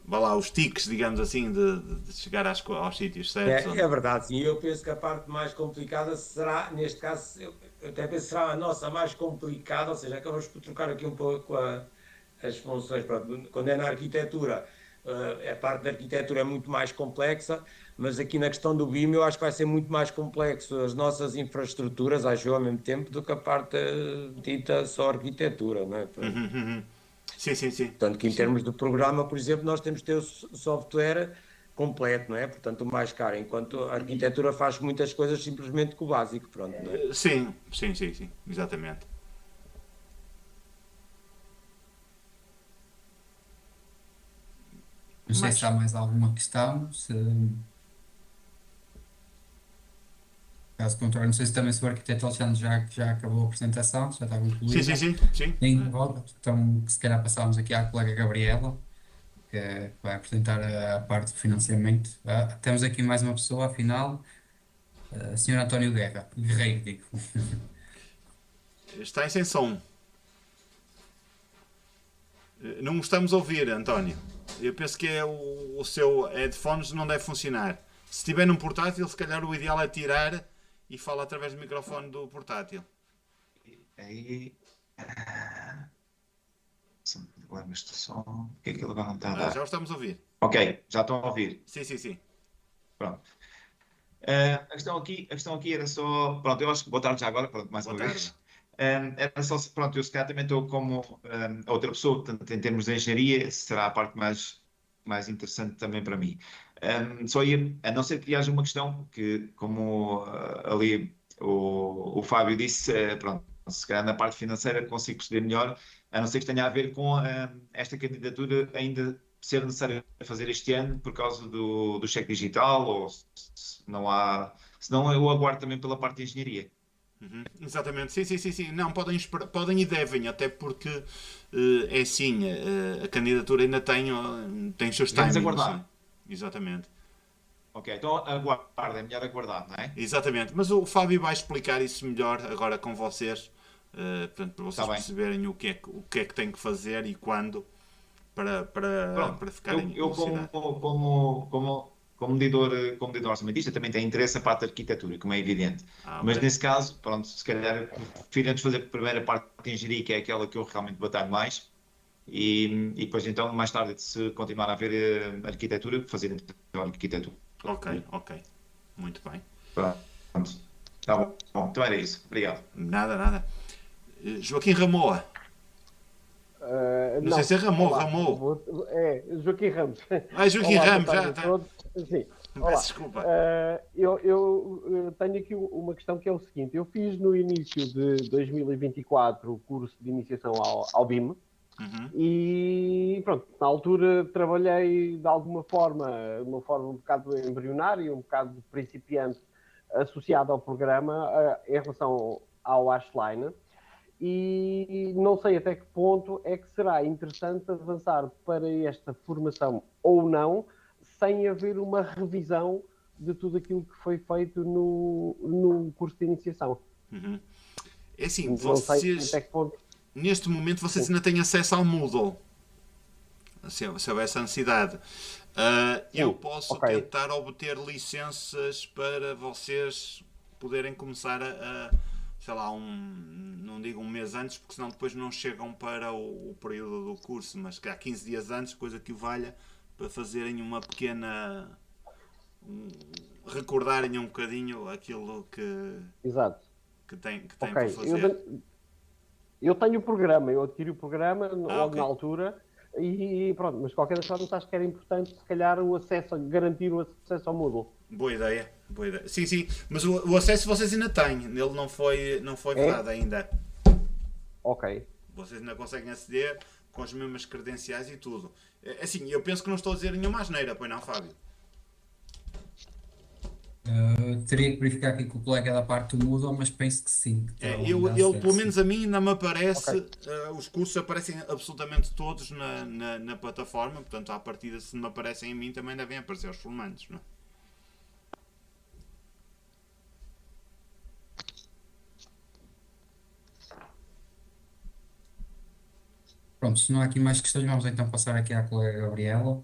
[SPEAKER 2] vá lá, os tiques, digamos assim, de chegar aos sítios certos.
[SPEAKER 4] É verdade, sim. Eu penso que a parte mais complicada será, neste caso, eu até penso que será a nossa mais complicada, ou seja, acabamos por trocar aqui um pouco as funções. Pronto, quando é na arquitetura, a parte da arquitetura é muito mais complexa, mas aqui na questão do BIM eu acho que vai ser muito mais complexo as nossas infraestruturas, acho eu, ao mesmo tempo, do que a parte dita só arquitetura, não é?
[SPEAKER 2] Sim, sim, sim.
[SPEAKER 4] Portanto, que em
[SPEAKER 2] Sim.
[SPEAKER 4] termos de programa, por exemplo, nós temos que ter o software completo, não é? Portanto, o mais caro, enquanto a arquitetura faz muitas coisas simplesmente com o básico, pronto, não é?
[SPEAKER 2] Sim, sim, sim, sim, exatamente.
[SPEAKER 1] Não sei se há
[SPEAKER 2] Mas,
[SPEAKER 1] mais alguma questão, se, caso contrário, não sei se também se o arquiteto Alexandre já acabou a apresentação, se já está
[SPEAKER 2] sim, sim,
[SPEAKER 1] concluída.
[SPEAKER 2] sim, sim.
[SPEAKER 1] Em volta, então se calhar passávamos aqui à colega Gabriela, que vai apresentar a parte do financiamento. Temos aqui mais uma pessoa, afinal, a senhora António Guerra, Guerreiro, digo.
[SPEAKER 2] Está em sem som. Não estamos a ouvir, António. Eu penso que é o seu headphones não deve funcionar. Se estiver num portátil, se calhar o ideal é tirar e fala através do microfone do portátil.
[SPEAKER 6] Aí. São problemas de som. O que é que ele agora não está a
[SPEAKER 2] Já o
[SPEAKER 6] dar?
[SPEAKER 2] estamos a ouvir.
[SPEAKER 6] Ok, já estão a ouvir.
[SPEAKER 2] Sim, sim, sim.
[SPEAKER 6] Pronto. A questão aqui era só. Pronto, eu acho que boa tarde já agora, pronto, mais
[SPEAKER 2] Boa
[SPEAKER 6] uma
[SPEAKER 2] tarde.
[SPEAKER 6] vez. Era só, pronto, eu se calhar também estou como a outra pessoa, portanto, em termos de engenharia, será a parte mais interessante também para mim. Só ia, a não ser que haja uma questão que, como ali o Fábio disse, pronto, se calhar na parte financeira consigo perceber melhor, a não ser que tenha a ver com esta candidatura ainda ser necessário fazer este ano por causa do cheque digital, ou se não há, se não eu aguardo também pela parte de engenharia.
[SPEAKER 2] Exatamente, sim, sim, sim, sim. Não, podem e devem, até porque é assim, a candidatura ainda tem os seus
[SPEAKER 6] Devemos
[SPEAKER 2] timings.
[SPEAKER 6] aguardar.
[SPEAKER 2] Exatamente.
[SPEAKER 6] Ok, então aguardo, é melhor aguardar, não é?
[SPEAKER 2] Exatamente. Mas o Fábio vai explicar isso melhor agora com vocês, portanto, para
[SPEAKER 6] Está
[SPEAKER 2] vocês
[SPEAKER 6] bem.
[SPEAKER 2] perceberem o que é que tem que fazer e quando
[SPEAKER 6] Pronto,
[SPEAKER 2] para
[SPEAKER 6] eu,
[SPEAKER 2] ficarem
[SPEAKER 6] eu como,
[SPEAKER 2] elucidados.
[SPEAKER 6] como medidor orçamentista também tenho interesse na parte da arquitetura, como é evidente.
[SPEAKER 2] Ok.
[SPEAKER 6] Mas nesse caso, pronto, se calhar prefiro antes fazer a primeira parte de engenharia, que é aquela que eu realmente batalho mais, e depois então, mais tarde, se continuar a haver arquitetura, fazer então arquitetura.
[SPEAKER 2] Ok, ok. Muito bem.
[SPEAKER 6] Pronto, está bom. Bom, então era isso. Obrigado.
[SPEAKER 2] Nada, nada. Joaquim Ramoa. Não sei se
[SPEAKER 7] Não,
[SPEAKER 2] é Ramon,
[SPEAKER 7] olá,
[SPEAKER 2] Ramon.
[SPEAKER 7] Joaquim Ramos.
[SPEAKER 2] Joaquim
[SPEAKER 7] Olá, boa
[SPEAKER 2] Ramos, já
[SPEAKER 7] tarde a
[SPEAKER 2] está.
[SPEAKER 7] todos. Sim,
[SPEAKER 2] Peço
[SPEAKER 7] olá.
[SPEAKER 2] desculpa.
[SPEAKER 7] Eu tenho aqui uma questão que é o seguinte: eu fiz no início de 2024 o curso de iniciação ao BIM
[SPEAKER 2] Uhum.
[SPEAKER 7] e pronto, na altura trabalhei de alguma forma, de uma forma um bocado embrionária, um bocado principiante, associado ao programa em relação ao Ashline. E não sei até que ponto é que será interessante avançar para esta formação ou não, sem haver uma revisão de tudo aquilo que foi feito no curso de iniciação.
[SPEAKER 2] É assim,
[SPEAKER 7] Não sei até que ponto.
[SPEAKER 2] neste momento, vocês
[SPEAKER 7] Sim,
[SPEAKER 2] ainda têm acesso ao Moodle, se houver essa necessidade. Eu
[SPEAKER 7] sim,
[SPEAKER 2] posso
[SPEAKER 7] ok,
[SPEAKER 2] tentar obter licenças para vocês poderem começar sei lá, não digo um mês antes, porque senão depois não chegam para o período do curso, mas que há 15 dias antes, coisa que o valha para fazerem uma pequena. Recordarem um bocadinho aquilo
[SPEAKER 7] exato.
[SPEAKER 2] que têm
[SPEAKER 7] Ok,
[SPEAKER 2] para fazer.
[SPEAKER 7] eu tenho o programa, eu adquiri o programa logo
[SPEAKER 2] Ok.
[SPEAKER 7] na altura e pronto, mas de qualquer forma acho que era importante se calhar o acesso, garantir o acesso ao Moodle.
[SPEAKER 2] Boa ideia, boa ideia. Sim, sim, mas o acesso vocês ainda têm, ele não foi
[SPEAKER 7] É?
[SPEAKER 2] vedado ainda.
[SPEAKER 7] Ok.
[SPEAKER 2] Vocês ainda conseguem aceder com as mesmas credenciais e tudo. Assim, eu penso que não estou a dizer nenhuma asneira, pois não, Fábio?
[SPEAKER 1] Teria que verificar aqui com o colega da parte do Moodle, mas penso que sim, que terão ainda
[SPEAKER 2] Ele, pelo
[SPEAKER 1] acesso.
[SPEAKER 2] menos a mim, ainda me
[SPEAKER 7] Ok.
[SPEAKER 2] aparece, os cursos aparecem absolutamente todos na plataforma, portanto, à partida, se me aparecem a mim, também devem aparecer aos formandos, não é?
[SPEAKER 1] Pronto, se não há aqui mais questões, vamos então passar aqui à colega Gabriela.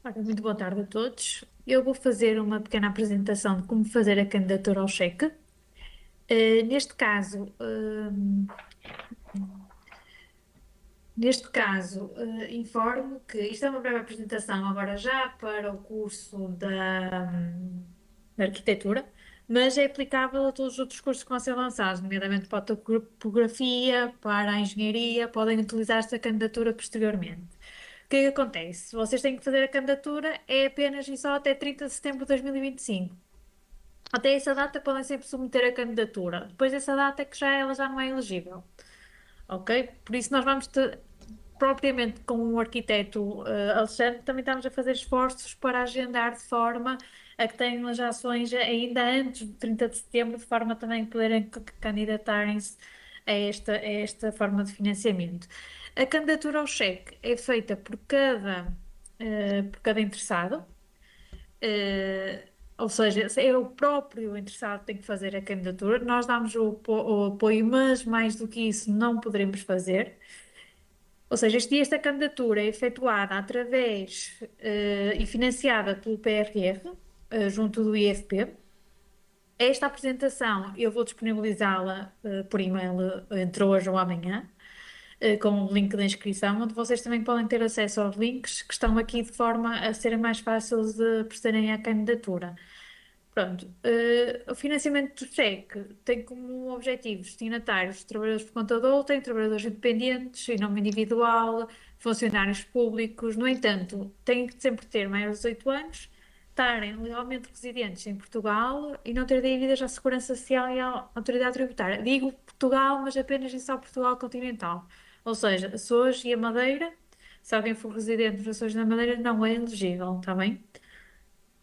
[SPEAKER 8] Ora, muito boa tarde a todos. Eu vou fazer uma pequena apresentação de como fazer a candidatura ao cheque. Neste caso, informo que isto é uma breve apresentação agora já para o curso da arquitetura, mas é aplicável a todos os outros cursos que vão ser lançados, nomeadamente para a topografia, para a engenharia, podem utilizar esta candidatura posteriormente. que é que acontece? Vocês têm que fazer a candidatura, é apenas e só até 30 de setembro de 2025. Até essa data podem sempre submeter a candidatura. Depois dessa data é que ela já não é elegível. Ok? Por isso nós vamos ter, propriamente com o arquiteto Alexandre, também estamos a fazer esforços para agendar de forma a que tenham as ações ainda antes de 30 de setembro, de forma a também poderem candidatarem-se a esta forma de financiamento. A candidatura ao cheque é feita por cada interessado. Ou seja, é o próprio interessado que tem que fazer a candidatura. Nós damos o apoio, mas mais do que isso não poderemos fazer. Ou seja, esta candidatura é efetuada através e financiada pelo PRR, junto do IFP. Esta apresentação eu vou disponibilizá-la por e-mail entre hoje ou amanhã, com o link da inscrição, onde vocês também podem ter acesso aos links que estão aqui de forma a serem mais fáceis de procederem à candidatura. Pronto, o financiamento do cheque tem como objetivo destinatários trabalhadores por conta de outrem, trabalhadores independentes, em nome individual, funcionários públicos. No entanto, têm que sempre ter maiores de 18 anos, estarem legalmente residentes em Portugal e não ter dívidas à Segurança Social e à Autoridade Tributária. Digo Portugal, mas apenas e só Portugal continental. Ou seja, Açores e a Madeira, se alguém for residente nos Açores e na Madeira, não é elegível, está bem?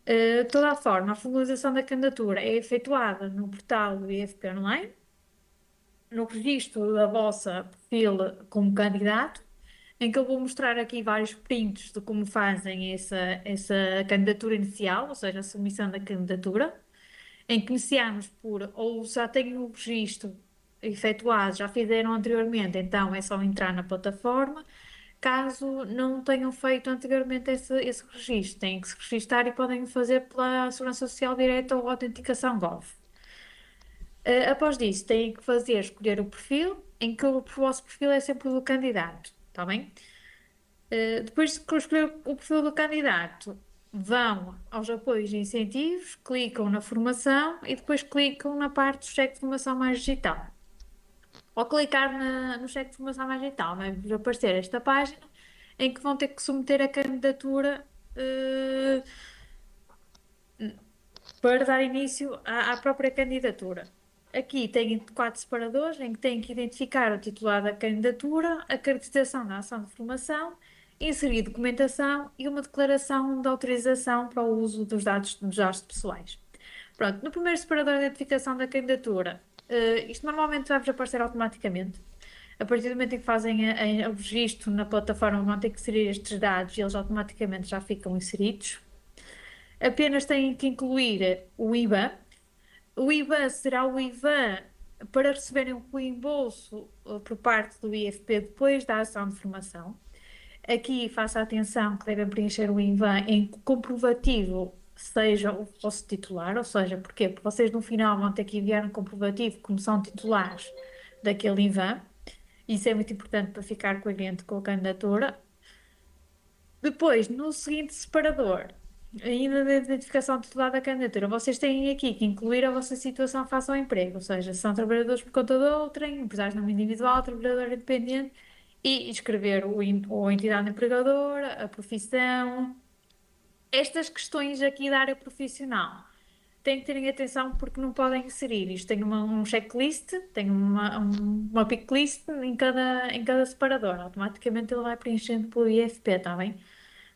[SPEAKER 8] De toda a forma, a formalização da candidatura é efetuada no portal do IFP Online, no registro da vossa perfil como candidato, em que eu vou mostrar aqui vários prints de como fazem essa candidatura inicial, ou seja, a submissão da candidatura, em que iniciamos por, ou já têm o registro efetuado, já fizeram anteriormente, então é só entrar na plataforma. Caso não tenham feito anteriormente esse registro, têm que se registar e podem o fazer pela Segurança Social Direta ou Autenticação Gov. Após disso, têm que escolher o perfil, em que o vosso perfil é sempre o do candidato, está bem? Depois de escolher o perfil do candidato, vão aos apoios e incentivos, clicam na formação e depois clicam na parte do cheque de formação mais digital. Ao clicar no cheque de formação mais digital, vai-vos aparecer esta página em que vão ter que submeter a candidatura para dar início à própria candidatura. Aqui têm 4 separadores em que têm que identificar o titular da candidatura, a caracterização da ação de formação, inserir documentação e uma declaração de autorização para o uso dos dados pessoais. Pronto, no primeiro separador de identificação da candidatura, isto normalmente vai-vos aparecer automaticamente. A partir do momento em que fazem o registro na plataforma, vão ter que inserir estes dados e eles automaticamente já ficam inseridos. Apenas têm que incluir o IBAN. O IBAN será o IBAN para receberem o reembolso por parte do IFP depois da ação de formação. Aqui faça atenção que devem preencher o IBAN em comprovativo seja o vosso titular, ou seja, porquê? Porque vocês no final vão ter que enviar um comprovativo como são titulares daquele IBAN. Isso é muito importante para ficar coerente com a candidatura. Depois, no seguinte separador, ainda da identificação titular da candidatura, vocês têm aqui que incluir a vossa situação face ao emprego, ou seja, são trabalhadores por conta de outrem, empresários de nome individual, trabalhador independente, e escrever a entidade empregadora, a profissão. Estas questões aqui da área profissional têm que terem atenção porque não podem inserir. Isto tem um checklist, tem uma pick list em cada separador. Automaticamente ele vai preenchendo pelo IFP, está bem?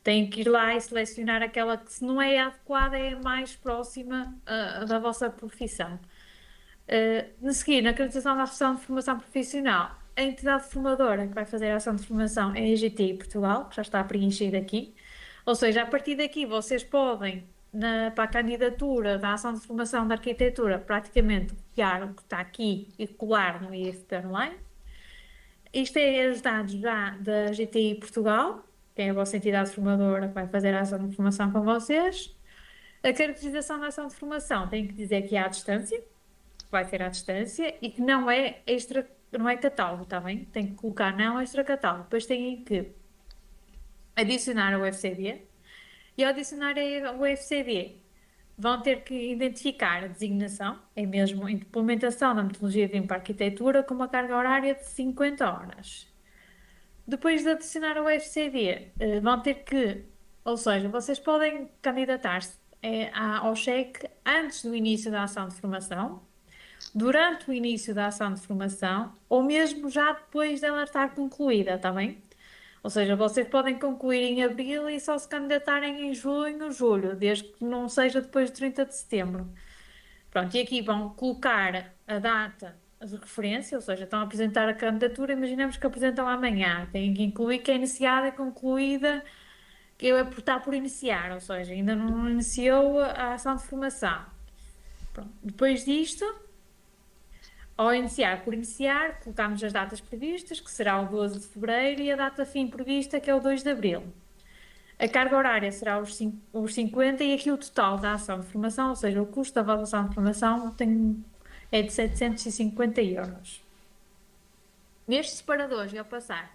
[SPEAKER 8] Têm que ir lá e selecionar aquela que, se não é adequada, é mais próxima da vossa profissão. De seguir, na acreditação da ação de formação profissional, a entidade formadora que vai fazer a ação de formação é a GTI Portugal, que já está preenchida aqui. Ou seja, a partir daqui vocês podem, para a candidatura da ação de formação da arquitetura, praticamente copiar o que está aqui e colar no IFP Online. Isto é os dados já da GTI Portugal, que é a vossa entidade formadora que vai fazer a ação de formação com vocês. A caracterização da ação de formação tem que dizer que é à distância, que vai ser à distância e que não é catálogo, está bem? Tem que colocar não extra catálogo. Depois têm que adicionar o FCD e ao adicionar o FCD vão ter que identificar a designação, é mesmo a implementação da metodologia VIM para a arquitetura com uma carga horária de 50 horas. Depois de adicionar ao FCD, vão ter que, ou seja, vocês podem candidatar-se ao cheque antes do início da ação de formação, durante o início da ação de formação ou mesmo já depois dela estar concluída, está bem? Ou seja, vocês podem concluir em abril e só se candidatarem em junho, julho, desde que não seja depois de 30 de setembro. Pronto, e aqui vão colocar a data de referência, ou seja, estão a apresentar a candidatura, imaginemos que apresentam amanhã, têm que incluir que é iniciada e concluída, que está por iniciar, ou seja, ainda não iniciou a ação de formação. Pronto. Depois disto, ao iniciar por iniciar, colocamos as datas previstas, que será o 12 de fevereiro, e a data fim prevista, que é o 2 de abril. A carga horária será os 50 e aqui o total da ação de formação, ou seja, o custo da vossa ação de formação é de 750 euros. Nestes separadores, ao passar,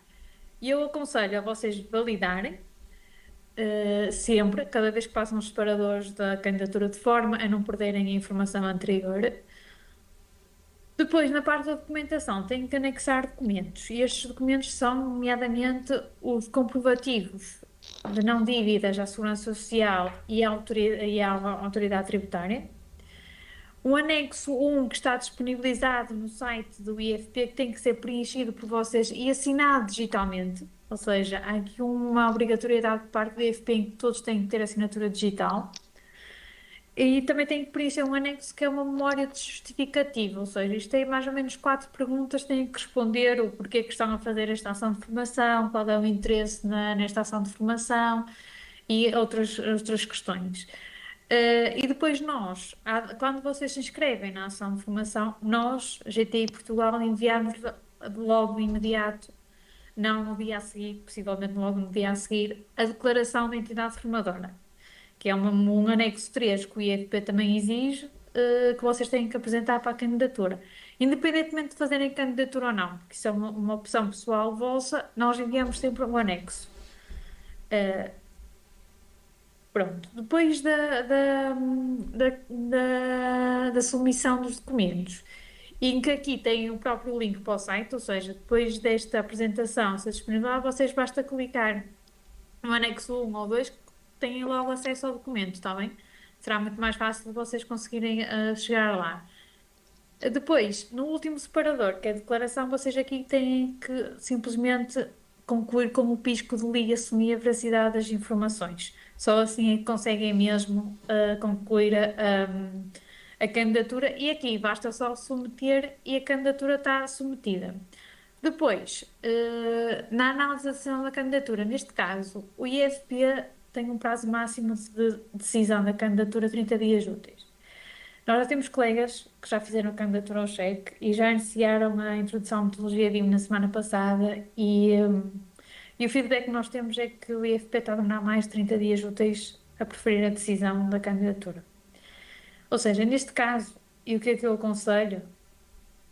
[SPEAKER 8] eu aconselho a vocês validarem sempre, cada vez que passam os separadores da candidatura, de forma a não perderem a informação anterior. Depois, na parte da documentação, têm que anexar documentos, e estes documentos são, nomeadamente, os comprovativos de não dívidas à Segurança Social e à Autoridade Tributária. O anexo 1, que está disponibilizado no site do IFP, que tem que ser preenchido por vocês e assinado digitalmente, ou seja, há aqui uma obrigatoriedade por parte do IFP em que todos têm que ter assinatura digital. E também tem que preencher um anexo que é uma memória de justificativo, ou seja, isto tem mais ou menos 4 perguntas, têm que responder o porquê que estão a fazer esta ação de formação, qual é o interesse nesta ação de formação e outras questões. E depois quando vocês se inscrevem na ação de formação, nós, GTI Portugal, enviamos logo imediato, não no dia a seguir, possivelmente logo no dia a seguir, a declaração da entidade formadora, que é um anexo 3 que o IFP também exige, que vocês têm que apresentar para a candidatura. Independentemente de fazerem candidatura ou não, porque isso é uma opção pessoal vossa, nós enviamos sempre um anexo. Pronto, depois da submissão dos documentos, em que aqui tem o próprio link para o site, ou seja, depois desta apresentação ser disponível, vocês basta clicar no anexo 1 ou 2, que têm logo acesso ao documento, está bem? Será muito mais fácil de vocês conseguirem chegar lá. Depois, no último separador, que é a declaração, vocês aqui têm que simplesmente concluir com o pisco de li e assumir a veracidade das informações. Só assim é que conseguem mesmo concluir a candidatura, e aqui basta só submeter e a candidatura está submetida. Depois, na análise da decisão da candidatura, neste caso, o IFP tem um prazo máximo de decisão da candidatura 30 dias úteis. Nós já temos colegas que já fizeram a candidatura ao cheque e já iniciaram a introdução à metodologia DIM na semana passada, e o feedback que nós temos é que o IFP está a demorar mais de 30 dias úteis a preferir a decisão da candidatura. Ou seja, neste caso, e o que é que eu aconselho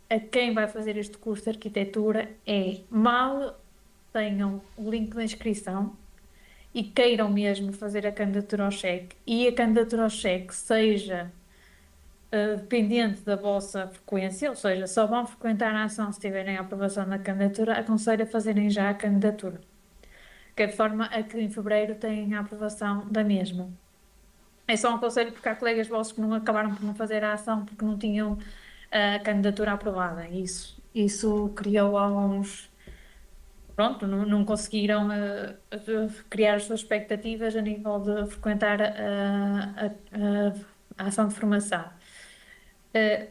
[SPEAKER 8] a quem vai fazer este curso de arquitetura é, mal tenham o link da inscrição e queiram mesmo fazer a candidatura ao cheque, e a candidatura ao cheque seja dependente da vossa frequência, ou seja, só vão frequentar a ação se tiverem a aprovação da candidatura, aconselho a fazerem já a candidatura, que é de forma a que em fevereiro tenham a aprovação da mesma. É só um conselho porque há colegas vossos que não acabaram por não fazer a ação porque não tinham a candidatura aprovada. Isso criou alguns... Pronto, não conseguiram criar as suas expectativas a nível de frequentar a ação de formação.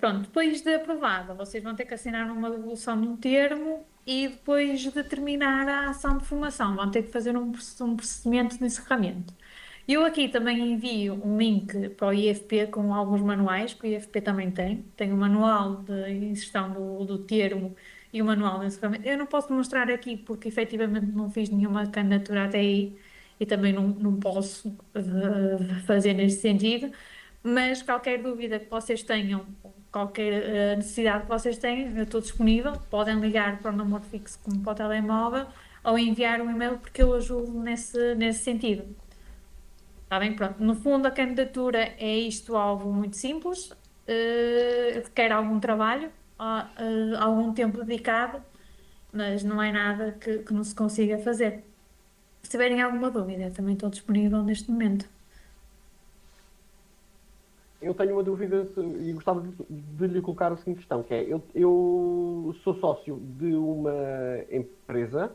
[SPEAKER 8] Pronto, depois de aprovada, vocês vão ter que assinar uma devolução de um termo, e depois de terminar a ação de formação vão ter que fazer um procedimento de encerramento. Eu aqui também envio um link para o IFP com alguns manuais, que o IFP também tem o manual de inserção do termo e o manual de encerramento. Eu não posso demonstrar aqui porque efetivamente não fiz nenhuma candidatura até aí e também não posso fazer neste sentido, mas qualquer dúvida que vocês tenham, qualquer necessidade que vocês tenham, eu estou disponível. Podem ligar para o número fixo como para o telemóvel ou enviar um e-mail, porque eu ajudo nesse sentido. Está bem? Pronto. No fundo, a candidatura é algo muito simples, requer algum trabalho, algum tempo dedicado, mas não é nada que não se consiga fazer. Se tiverem alguma dúvida, também estou disponível neste momento.
[SPEAKER 7] Eu tenho uma dúvida e gostava de lhe colocar a seguinte questão, que é, eu sou sócio de uma empresa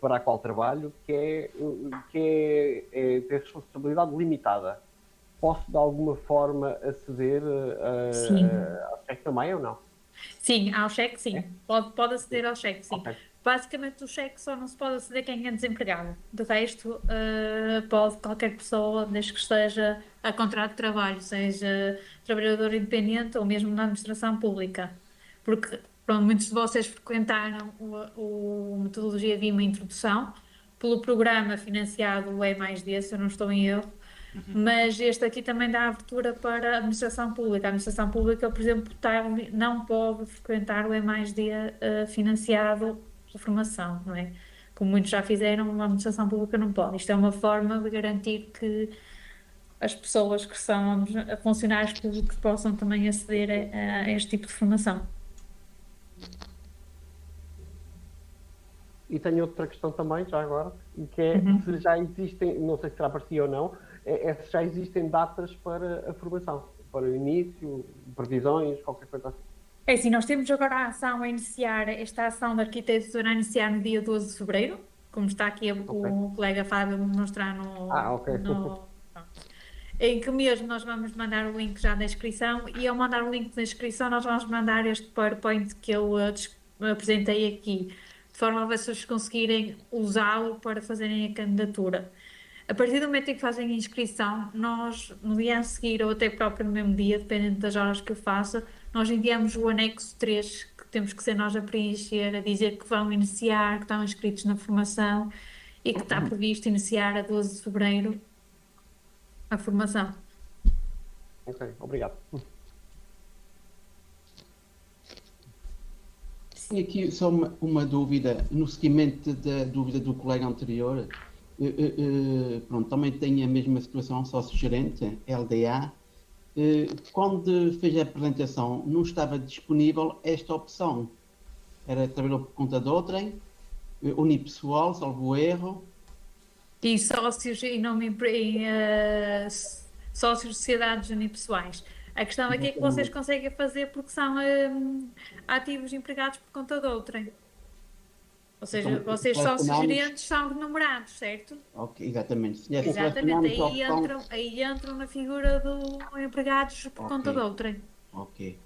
[SPEAKER 7] para a qual trabalho tem responsabilidade limitada. Posso, de alguma forma, aceder
[SPEAKER 8] Sim.
[SPEAKER 7] ao cheque também ou não?
[SPEAKER 8] Sim, ao cheque, sim. Pode aceder ao cheque, sim.
[SPEAKER 7] Ok.
[SPEAKER 8] Basicamente, o cheque só não se pode aceder quem é desempregado. De resto, pode qualquer pessoa, desde que esteja a contrato de trabalho, seja trabalhador independente ou mesmo na administração pública. Porque, pronto, muitos de vocês frequentaram o Metodologia de uma Introdução pelo programa financiado o E+D, se eu não estou em erro. Mas este aqui também dá abertura para a administração pública. A administração pública, por exemplo, não pode frequentar o E+D financiado pela formação, não é? Como muitos já fizeram, a administração pública não pode. Isto é uma forma de garantir que as pessoas que são funcionários públicos possam também aceder a este tipo de formação.
[SPEAKER 7] E tenho outra questão também, já agora, que é se já existem, não sei se será para si ou não, se já existem datas para a formação, para o início, previsões, qualquer coisa assim.
[SPEAKER 8] É assim, nós temos agora a ação a iniciar, esta ação da arquitetura a iniciar no dia 12 de fevereiro, como está aqui o colega Fábio a mostrar em que mesmo nós vamos mandar o link já da inscrição, e ao mandar o link da inscrição nós vamos mandar este PowerPoint que eu apresentei aqui, de forma a ver se vocês conseguirem usá-lo para fazerem a candidatura. A partir do momento em que fazem a inscrição, nós, no dia a seguir ou até próprio no mesmo dia, dependendo das horas que eu faça, nós enviamos o anexo 3, que temos que ser nós a preencher, a dizer que vão iniciar, que estão inscritos na formação e que está previsto iniciar a 12 de fevereiro a formação.
[SPEAKER 7] Ok, obrigado.
[SPEAKER 5] Sim, aqui só uma dúvida, no seguimento da dúvida do colega anterior. Pronto, também tem a mesma situação, sócio-gerente, LDA. Quando fez a apresentação, não estava disponível esta opção. Trabalhou por conta de outrem, unipessoal, salvo erro.
[SPEAKER 8] E sócios em nome sócios de sociedades unipessoais. A questão aqui é que vocês conseguem fazer porque são ativos empregados por conta de outrem. Ou seja,
[SPEAKER 5] Então,
[SPEAKER 8] vocês sócios-gerentes são remunerados, certo?
[SPEAKER 5] Ok, exatamente.
[SPEAKER 8] Exatamente, aí entram na figura do empregados por conta de outrem.
[SPEAKER 5] Ok.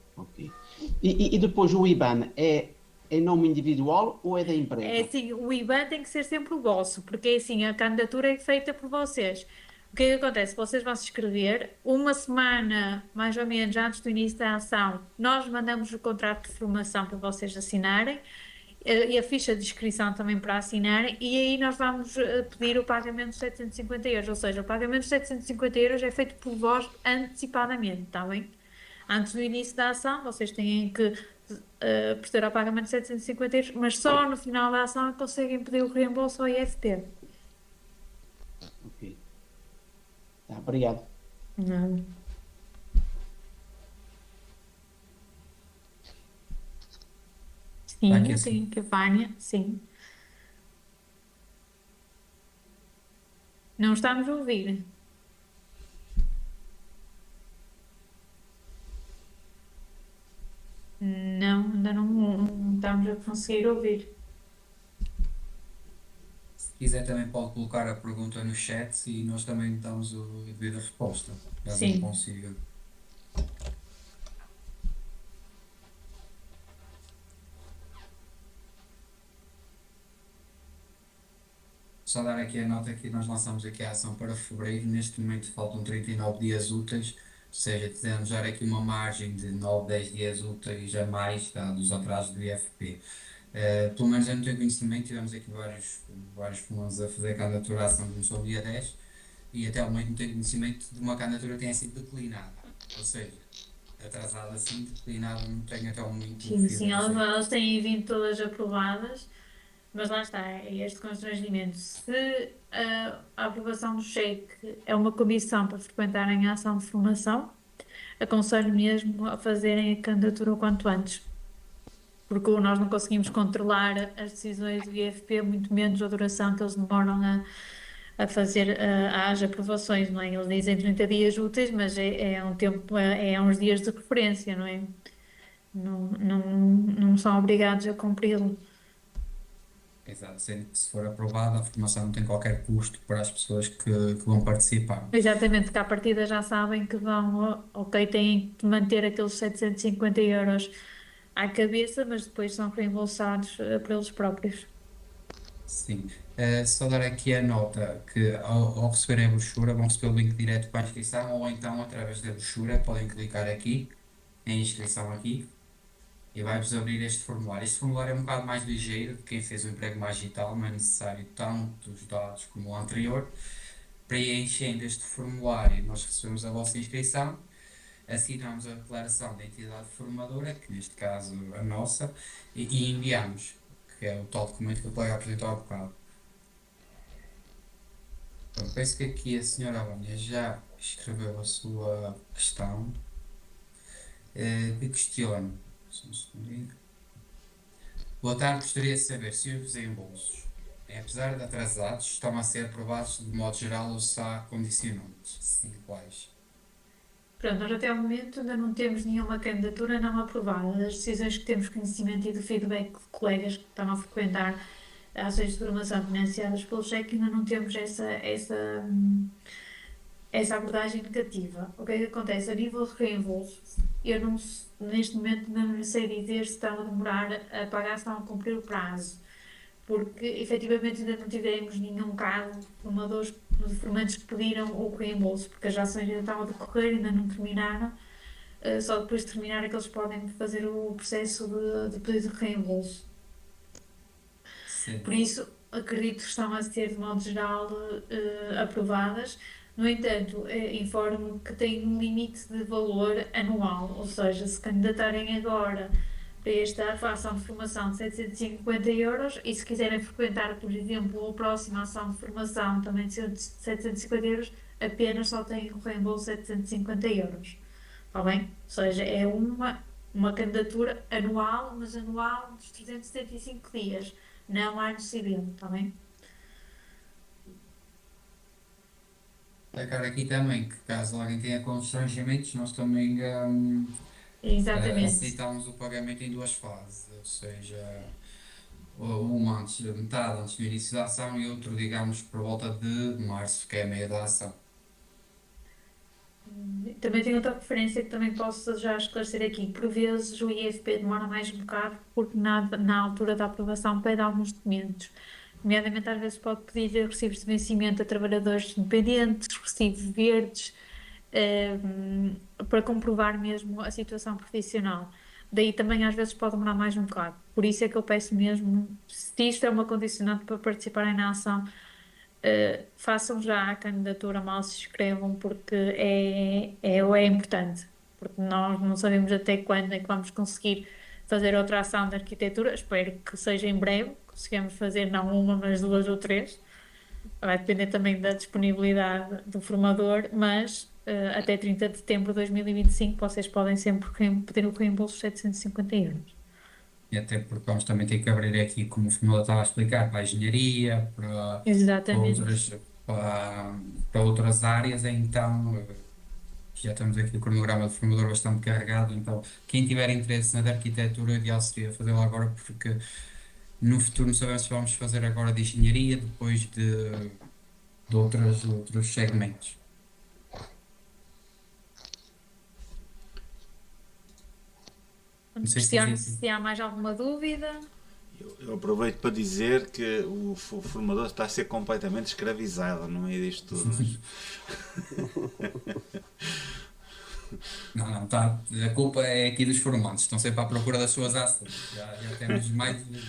[SPEAKER 5] E depois o IBAN é em nome individual ou é da empresa?
[SPEAKER 8] É assim, o IBAN tem que ser sempre o vosso, porque é assim, a candidatura é feita por vocês. O que é que acontece? Vocês vão se inscrever, uma semana, mais ou menos, antes do início da ação, nós mandamos o contrato de formação para vocês assinarem, e a ficha de inscrição também para assinarem, e aí nós vamos pedir o pagamento de 750 euros, ou seja, o pagamento de 750 euros é feito por vós antecipadamente, está bem? Antes do início da ação, vocês têm que proceder ao pagamento de 750 euros, mas só no final da ação conseguem pedir o reembolso ao IFP.
[SPEAKER 5] Ok. Tá, obrigado.
[SPEAKER 8] Não. Sim,
[SPEAKER 1] Tá aqui
[SPEAKER 8] eu
[SPEAKER 1] assim.
[SPEAKER 8] tenho que a Vânia, sim. Não estamos a ouvir. Não, ainda não estamos a conseguir ouvir.
[SPEAKER 1] Se quiser também pode colocar a pergunta no chat e nós também damos a devida resposta, caso
[SPEAKER 8] Sim.
[SPEAKER 1] não consiga. Só dar aqui a nota que nós lançamos aqui a ação para fevereiro, neste momento faltam 39 dias úteis, ou seja, temos já aqui uma margem de 9, 10 dias úteis a mais dos atrasos do IFP. Pelo menos eu não tenho conhecimento, tivemos aqui vários fulanos a fazer a candidatura, a ação começou no dia 10 e até o momento não tenho conhecimento de uma candidatura que tenha sido declinada, ou seja, atrasada assim, declinada não tenho até o momento.
[SPEAKER 8] Sim, elas têm vindo todas aprovadas, mas lá está, é este constrangimento. Se a aprovação do cheque é uma condição para frequentarem a ação de formação, aconselho mesmo a fazerem a candidatura o quanto antes. porque nós não conseguimos controlar as decisões do IFP, muito menos a duração que eles demoram a fazer as aprovações, não é? Eles dizem 30 dias úteis, mas é um tempo, é uns dias de referência, não é? Não são obrigados a cumpri-lo.
[SPEAKER 1] Exato, sendo que se for aprovada, a formação não tem qualquer custo para as pessoas que vão participar.
[SPEAKER 8] Exatamente, que à partida já sabem que vão, ok, têm que manter aqueles 750 euros à cabeça, mas depois são reembolsados por eles próprios.
[SPEAKER 1] Sim. Só dar aqui a nota que ao receberem a brochura vão receber o link direto para a inscrição ou então através da brochura podem clicar aqui em inscrição aqui e vai-vos abrir este formulário. Este formulário é um bocado mais ligeiro de quem fez o emprego mais digital, não é necessário tantos dados como o anterior. Preenchendo este formulário, nós recebemos a vossa inscrição, assinamos a declaração da entidade formadora, que neste caso a nossa, e enviamos, que é o tal documento que o colega apresentou há bocado. Bom, penso que aqui a senhora Vânia já escreveu a sua questão. Que questiono. Só um segundinho. Boa tarde, gostaria de saber se os reembolsos, apesar de atrasados, estão a ser aprovados de modo geral ou se há condicionantes? Sim, quais?
[SPEAKER 8] Pronto, nós até ao momento ainda não temos nenhuma candidatura não aprovada. As decisões que temos conhecimento e do feedback de colegas que estão a frequentar ações de formação financiadas pelo cheque, ainda não temos essa abordagem negativa. O que é que acontece? A nível de reembolso, eu não, neste momento não sei dizer se estão a demorar a pagar, se estão a cumprir o prazo, porque efetivamente ainda não tivemos nenhum caso de formadores, de formandos que pediram o reembolso, porque as ações ainda estavam a decorrer, ainda não terminaram, só depois de terminar é que eles podem fazer o processo de pedido de reembolso.
[SPEAKER 1] Sim.
[SPEAKER 8] Por isso, acredito que estão a ser, de modo geral, aprovadas. No entanto, informo que tem um limite de valor anual, ou seja, se candidatarem agora para esta ação de formação de 750 euros e se quiserem frequentar, por exemplo, a próxima ação de formação também de 750 euros, apenas só têm o reembolso de 750 euros. Está bem? Ou seja, é uma candidatura anual, mas anual dos 375 dias, não ano civil, está bem?
[SPEAKER 1] Destacar aqui também que caso alguém tenha constrangimentos, nós também
[SPEAKER 8] Exatamente.
[SPEAKER 1] aceitamos o pagamento em duas fases, ou seja, uma antes, metade antes do início da ação e outro, digamos, por volta de março, que é a meia da ação.
[SPEAKER 8] Também tenho outra referência que também posso já esclarecer aqui. Por vezes o IFP demora mais um bocado porque na altura da aprovação pede alguns documentos. Nomeadamente, às vezes pode pedir recibos de vencimento a trabalhadores independentes, recibos verdes, para comprovar mesmo a situação profissional. Daí também às vezes pode demorar mais um bocado. Por isso é que eu peço mesmo, se isto é uma condicionante para participarem na ação, façam já a candidatura, mal se inscrevam, porque é importante. Porque nós não sabemos até quando é que vamos conseguir fazer outra ação de arquitetura. Espero que seja em breve, consigamos fazer não uma, mas duas ou três. Vai depender também da disponibilidade do formador, mas até 30 de setembro de 2025 vocês podem sempre pedir o reembolso de 750 euros.
[SPEAKER 1] E até porque vamos também ter que abrir aqui, como o formador estava a explicar, para a engenharia, para
[SPEAKER 8] Exatamente.
[SPEAKER 1] para outras áreas, então já temos aqui o cronograma do formador bastante carregado, então quem tiver interesse na de arquitetura, o ideal seria fazê-lo agora, porque no futuro não sabemos se vamos fazer agora de engenharia, depois de outros segmentos. Não sei se
[SPEAKER 8] Cristiano,
[SPEAKER 1] fazia
[SPEAKER 8] se há mais alguma dúvida?
[SPEAKER 2] Eu aproveito para dizer que o formador está a ser completamente escravizado no meio disto tudo.
[SPEAKER 1] Não, tá. A culpa é aqui dos formandos, estão sempre à procura das suas ações. Já temos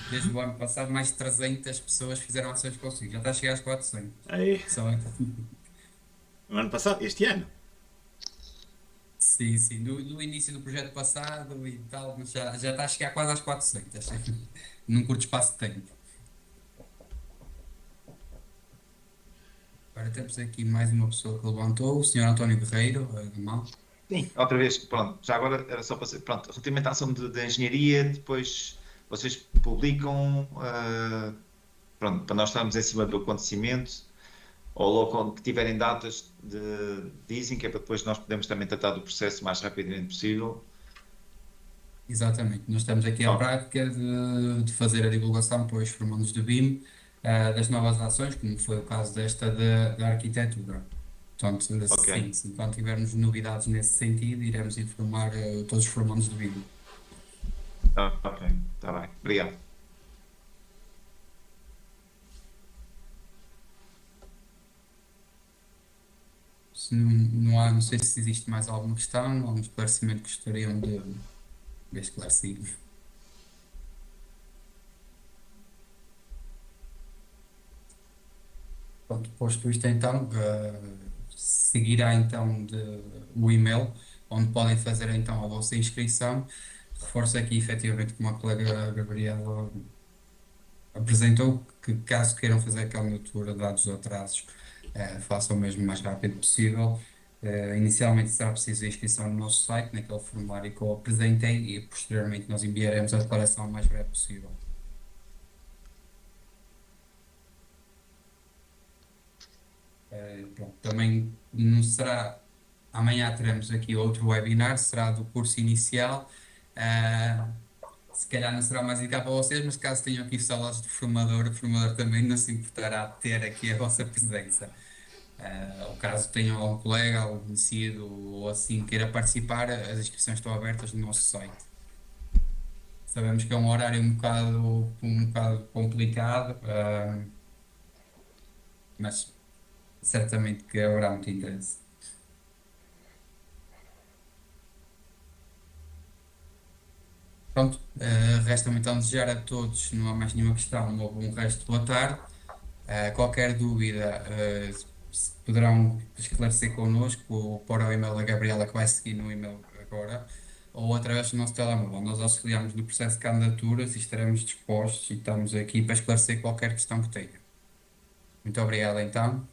[SPEAKER 1] desde o ano passado, mais de 300 pessoas fizeram ações consigo, já está a chegar às 400.
[SPEAKER 2] Aí,
[SPEAKER 1] Só...
[SPEAKER 2] no ano passado, este ano.
[SPEAKER 1] Sim, do início do projeto passado e tal, mas já está a chegar quase às 400, num curto espaço de tempo. Agora temos aqui mais uma pessoa que levantou, o Sr. António Guerreiro, de mão.
[SPEAKER 6] Sim, outra vez, pronto, já agora era só para ser, pronto, relativamente à ação de engenharia, depois vocês publicam, pronto, para nós estarmos em cima do acontecimento, ou logo quando tiverem datas dizem que é para depois nós podemos também tratar do processo o mais rapidamente possível.
[SPEAKER 1] Exatamente, nós estamos aqui à
[SPEAKER 6] Ok.
[SPEAKER 1] prática de fazer a divulgação para os formandos do BIM, das novas ações, como foi o caso desta da arquitetura. Portanto,
[SPEAKER 6] Ok.
[SPEAKER 1] sim, quando tivermos novidades nesse sentido, iremos informar todos os formandos do BIM.
[SPEAKER 6] Ok, está bem. Obrigado.
[SPEAKER 1] Se não há, não sei se existe mais alguma questão, algum esclarecimento que gostariam de esclarecer. Pronto, posto isto então, seguirá então o e-mail, onde podem fazer então a vossa inscrição. Reforço aqui efetivamente como a colega Gabriela apresentou, que caso queiram fazer a candidatura, dados os atrasos, façam o mesmo o mais rápido possível. Inicialmente será preciso a inscrição no nosso site, naquele formulário que eu apresentei, e posteriormente nós enviaremos a declaração o mais breve possível. Pronto, também não será. Amanhã teremos aqui outro webinar, será do curso inicial. Se calhar não será mais indicado para vocês, mas caso tenham aqui salas de formador, o formador também não se importará de ter aqui a vossa presença. Ou caso tenham algum colega, algum conhecido ou assim queira participar, as inscrições estão abertas no nosso site. Sabemos que é um horário um bocado complicado, mas certamente que haverá muito interesse. Pronto, resta-me então desejar a todos, não há mais nenhuma questão, um resto de boa tarde. Qualquer dúvida, poderão esclarecer connosco ou para o e-mail da Gabriela, que vai seguir no e-mail agora, ou através do nosso telemóvel. Nós auxiliamos no processo de candidaturas e estaremos dispostos e estamos aqui para esclarecer qualquer questão que tenha. Muito obrigado então,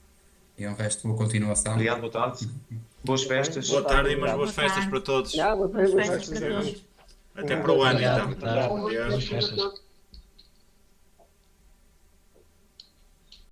[SPEAKER 1] e um resto de boa continuação.
[SPEAKER 6] Obrigado, boa tarde. Boas festas.
[SPEAKER 2] Boa tarde e umas
[SPEAKER 7] Obrigado.
[SPEAKER 2] boas festas para todos.
[SPEAKER 7] Já,
[SPEAKER 8] Boas festas para todos.
[SPEAKER 2] Até para o ano,
[SPEAKER 9] Obrigado,
[SPEAKER 2] então.
[SPEAKER 9] boa tarde.
[SPEAKER 2] Adeus.
[SPEAKER 9] Boas festas.